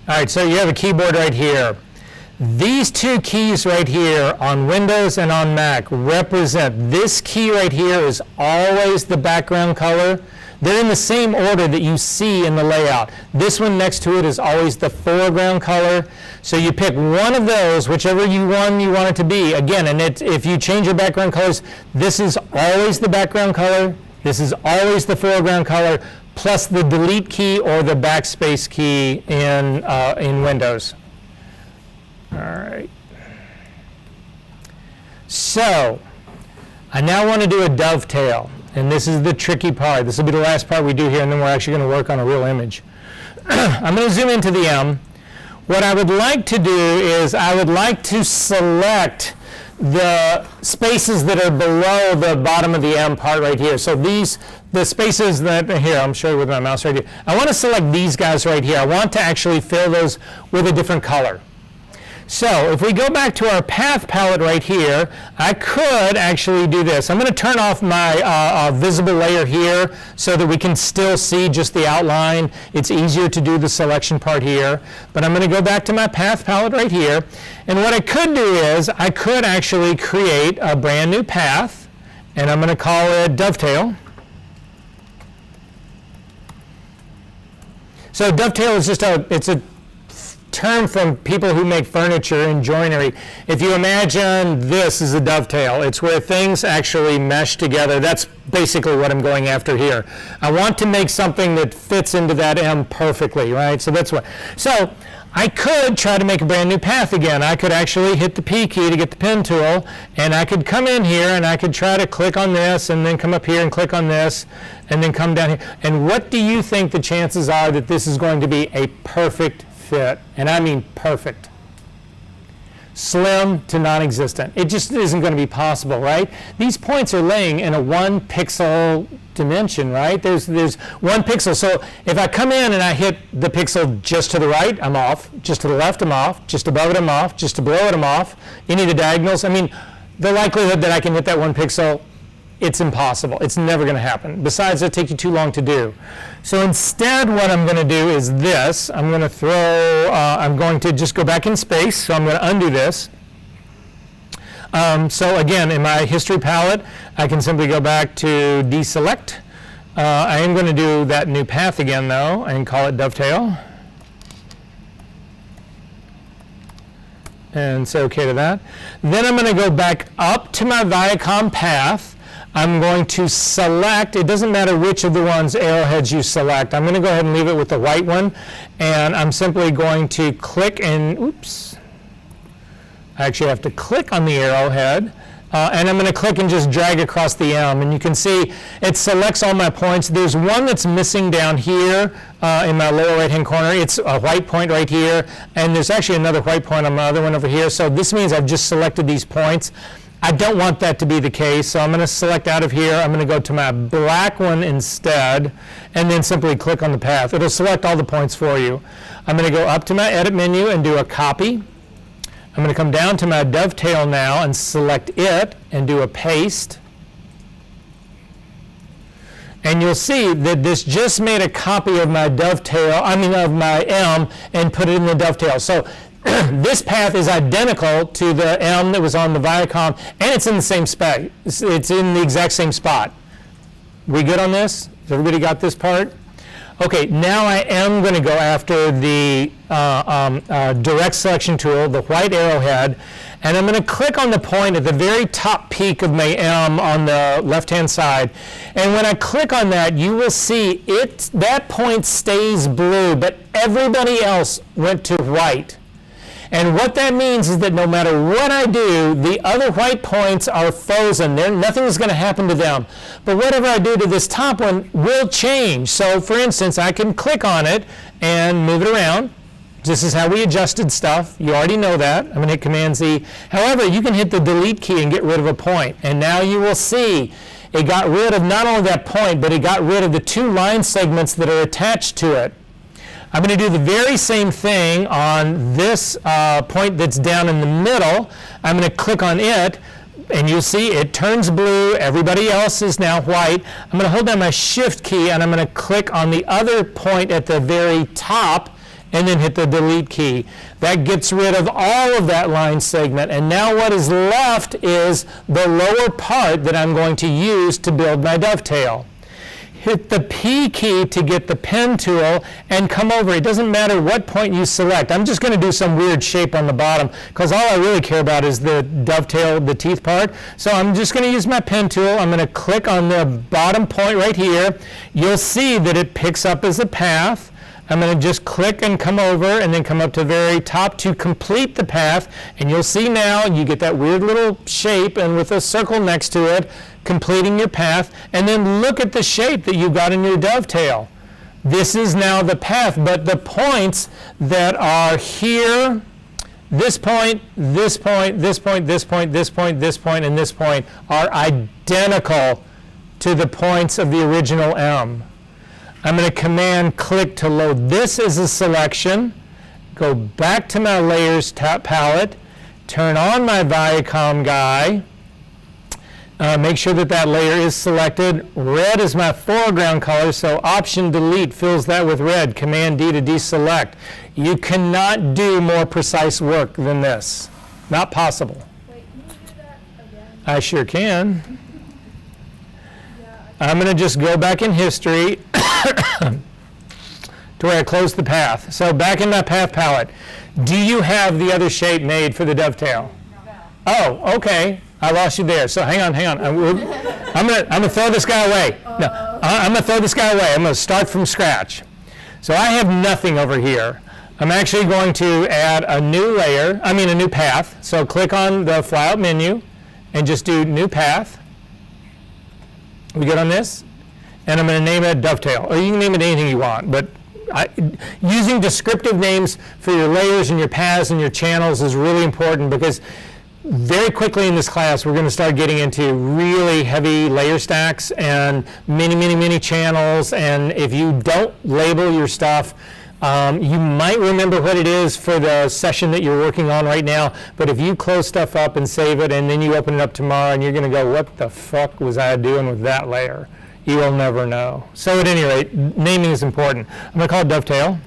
All right, so you have a keyboard right here. These two keys right here on Windows and on Mac represent, this key right here is always the background color. They're in the same order that you see in the layout. This one next to it is always the foreground color. So you pick one of those, whichever one you want it to be. Again, and if you change your background colors, this is always the background color. This is always the foreground color, plus the delete key or the backspace key in Windows. All right. So I now want to do a dovetail, and this is the tricky part. This will be the last part we do here, and then we're actually going to work on a real image. I'm going to zoom into the M. What I would like to do is I would like to select the spaces that are below the bottom of the M part right here. So the spaces that, here, I'm showing you with my mouse right here. I want to select these guys right here. I want to actually fill those with a different color. So if we go back to our path palette right here, I could actually do this. I'm going to turn off my visible layer here so that we can still see just the outline. It's easier to do the selection part here. But I'm going to go back to my path palette right here. And what I could do is I could actually create a brand new path. And I'm going to call it Dovetail. So dovetail is just it's a term from people who make furniture and joinery. If you imagine this is a dovetail, it's where things actually mesh together. That's basically what I'm going after here. I want to make something that fits into that M perfectly, right? So that's what. So I could try to make a brand new path again. I could actually hit the P key to get the pen tool, and I could come in here and I could try to click on this and then come up here and click on this and then come down here. And what do you think the chances are that this is going to be a perfect fit? And I mean perfect. Slim to non-existent. It just isn't going to be possible, right? These points are laying in a 1 pixel dimension, right? There's 1 pixel. So if I come in and I hit the pixel just to the right, I'm off. Just to the left, I'm off. Just above it, I'm off. Just below it, I'm off. Any of the diagonals, I mean, the likelihood that I can hit that 1 pixel, it's impossible. It's never going to happen. Besides, it'll take you too long to do. So instead, what I'm going to do is this. I'm going to I'm going to just go back in space. So I'm going to undo this. So again, in my history palette, I can simply go back to deselect. I am going to do that new path again, though, and call it Dovetail. And say OK to that. Then I'm going to go back up to my Viacom path. I'm going to select, it doesn't matter which of the ones arrowheads you select. I'm going to go ahead and leave it with the white one. And I'm simply going to click and, oops. I actually have to click on the arrowhead. And I'm going to click and just drag across the M. And you can see it selects all my points. There's one that's missing down here in my lower right-hand corner. It's a white point right here. And there's actually another white point on my other one over here. So this means I've just selected these points. I don't want that to be the case, so I'm going to select out of here. I'm going to go to my black one instead, and then simply click on the path. It'll select all the points for you. I'm going to go up to my edit menu and do a copy. I'm going to come down to my dovetail now and select it and do a paste. And you'll see that this just made a copy of my dovetail, of my M, and put it in the dovetail. So this path is identical to the M that was on the Viacom, and it's in the same spec. It's in the exact same spot. We good on this? Has everybody got this part? Okay, now I am going to go after the direct selection tool, the white arrowhead, and I'm going to click on the point at the very top peak of my M on the left-hand side. And when I click on that, you will see that point stays blue, but everybody else went to white. And what that means is that no matter what I do, the other white points are frozen. Nothing is going to happen to them. But whatever I do to this top one will change. So for instance, I can click on it and move it around. This is how we adjusted stuff. You already know that. I'm going to hit Command-Z. However, you can hit the delete key and get rid of a point. And now you will see it got rid of not only that point, but it got rid of the 2 line segments that are attached to it. I'm going to do the very same thing on this point that's down in the middle. I'm going to click on it, and you'll see it turns blue. Everybody else is now white. I'm going to hold down my Shift key, and I'm going to click on the other point at the very top, and then hit the delete key. That gets rid of all of that line segment, and now what is left is the lower part that I'm going to use to build my dovetail. Hit the P key to get the pen tool and come over. It doesn't matter what point you select. I'm just going to do some weird shape on the bottom because all I really care about is the dovetail, the teeth part. So I'm just going to use my pen tool. I'm going to click on the bottom point right here. You'll see that it picks up as a path. I'm going to just click and come over and then come up to the very top to complete the path. And you'll see now you get that weird little shape and with a circle next to it, completing your path. And then look at the shape that you got in your dovetail. This is now the path, but the points that are here This point, this point, this point, this point, this point, this point, and this point are identical to the points of the original M. I'm going to command click to load this as a selection, go back to my layers palette, turn on my Viacom guy, make sure that that layer is selected. Red is my foreground color, so Option Delete fills that with red. Command D to deselect. You cannot do more precise work than this. Not possible. Wait, can you do that again? I sure can. Yeah, I'm going to just go back in history to where I closed the path. So back in my path palette, do you have the other shape made for the dovetail? No. Oh, okay. I lost you there. So hang on. I'm gonna throw this guy away. No, I'm gonna throw this guy away. I'm gonna start from scratch. So I have nothing over here. I'm actually going to add a new layer. A new path. So click on the flyout menu and just do new path. We good on this? And I'm going to name it dovetail, or you can name it anything you want. But using descriptive names for your layers and your paths and your channels is really important, because very quickly in this class we're going to start getting into really heavy layer stacks and many channels. And if you don't label your stuff, you might remember what it is for the session that you're working on right now, but if you close stuff up and save it and then you open it up tomorrow and you're going to go, what the fuck was I doing with that layer? You will never know. So at any rate, naming is important. I'm going to call it dovetail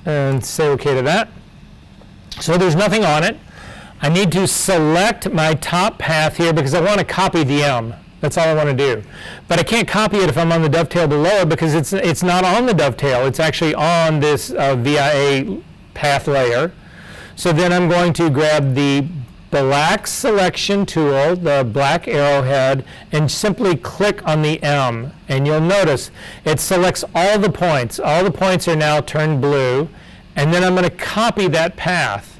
and say OK to that. So there's nothing on it. I need to select my top path here because I want to copy the M. That's all I want to do. But I can't copy it if I'm on the dovetail below it, because it's not on the dovetail. It's actually on this VIA path layer. So then I'm going to grab the black selection tool, the black arrowhead, and simply click on the M. And you'll notice it selects all the points. All the points are now turned blue. And then I'm going to copy that path.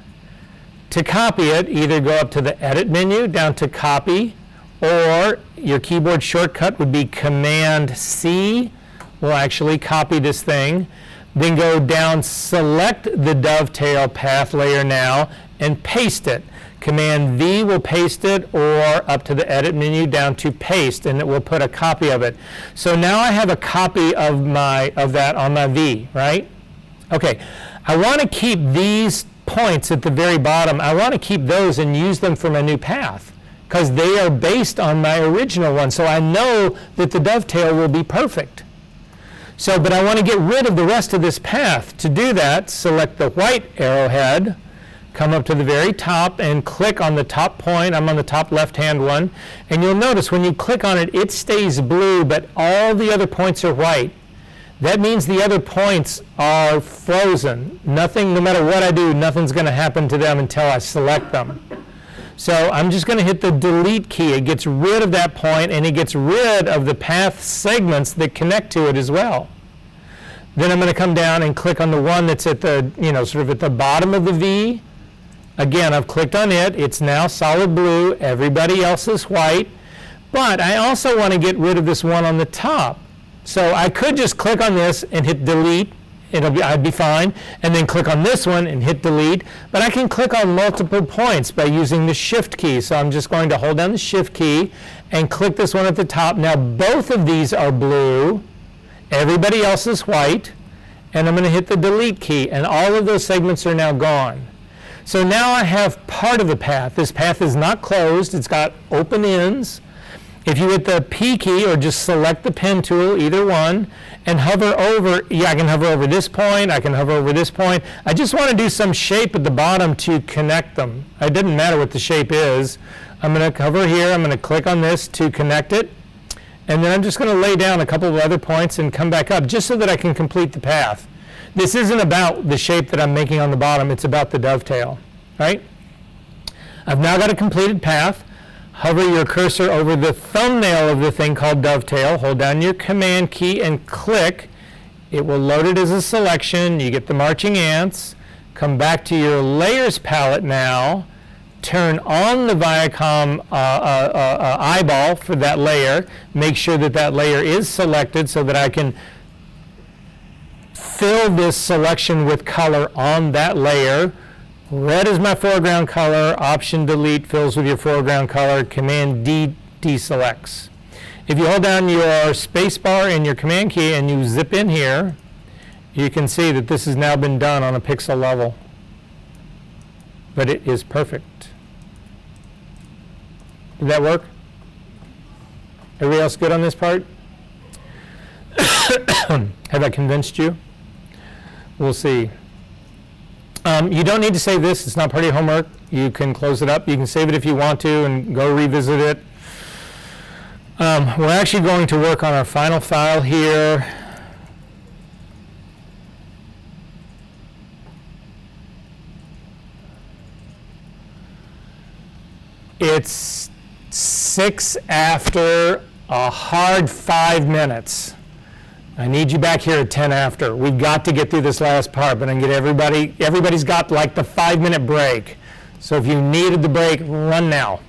To copy it, either go up to the Edit menu, down to Copy, or your keyboard shortcut would be Command C. Will actually copy this thing. Then go down, select the dovetail path layer now, and paste it. Command V will paste it, or up to the Edit menu, down to Paste, and it will put a copy of it. So now I have a copy of that on my V, right? Okay, I want to keep these points at the very bottom. I want to keep those and use them for my new path, because they are based on my original one. So I know that the dovetail will be perfect. So, but I want to get rid of the rest of this path. To do that, select the white arrowhead, come up to the very top and click on the top point. I'm on the top left-hand one. And you'll notice when you click on it, it stays blue, but all the other points are white. That means the other points are frozen. Nothing, no matter what I do, nothing's going to happen to them until I select them. So I'm just going to hit the delete key. It gets rid of that point, and it gets rid of the path segments that connect to it as well. Then I'm going to come down and click on the one that's at the, sort of at the bottom of the V. Again, I've clicked on it. It's now solid blue. Everybody else is white. But I also want to get rid of this one on the top. So I could just click on this and hit delete. I'd be fine. And then click on this one and hit delete. But I can click on multiple points by using the shift key. So I'm just going to hold down the shift key and click this one at the top. Now both of these are blue. Everybody else is white. And I'm going to hit the delete key. And all of those segments are now gone. So now I have part of the path. This path is not closed. It's got open ends. If you hit the P key or just select the pen tool, either one, and hover over, I can hover over this point, I can hover over this point. I just want to do some shape at the bottom to connect them. It doesn't matter what the shape is. I'm going to hover here, I'm going to click on this to connect it, and then I'm just going to lay down a couple of other points and come back up just so that I can complete the path. This isn't about the shape that I'm making on the bottom, it's about the dovetail, right? I've now got a completed path. Hover your cursor over the thumbnail of the thing called dovetail. Hold down your command key and click. It will load it as a selection. You get the marching ants. Come back to your layers palette now. Turn on the Viacom eyeball for that layer. Make sure that that layer is selected so that I can fill this selection with color on that layer. Red is my foreground color. Option delete fills with your foreground color. Command D deselects. If you hold down your space bar and your command key and you zip in here, you can see that this has now been done on a pixel level. But it is perfect. Did that work? Everybody else good on this part? Have I convinced you? We'll see. You don't need to save this. It's not part of your homework. You can close it up. You can save it if you want to and go revisit it. We're actually going to work on our final file here. It's 6 after a hard 5 minutes. I need you back here at 10 after. We've got to get through this last part, but I can get everybody's got like the 5-minute break. So if you needed the break, run now.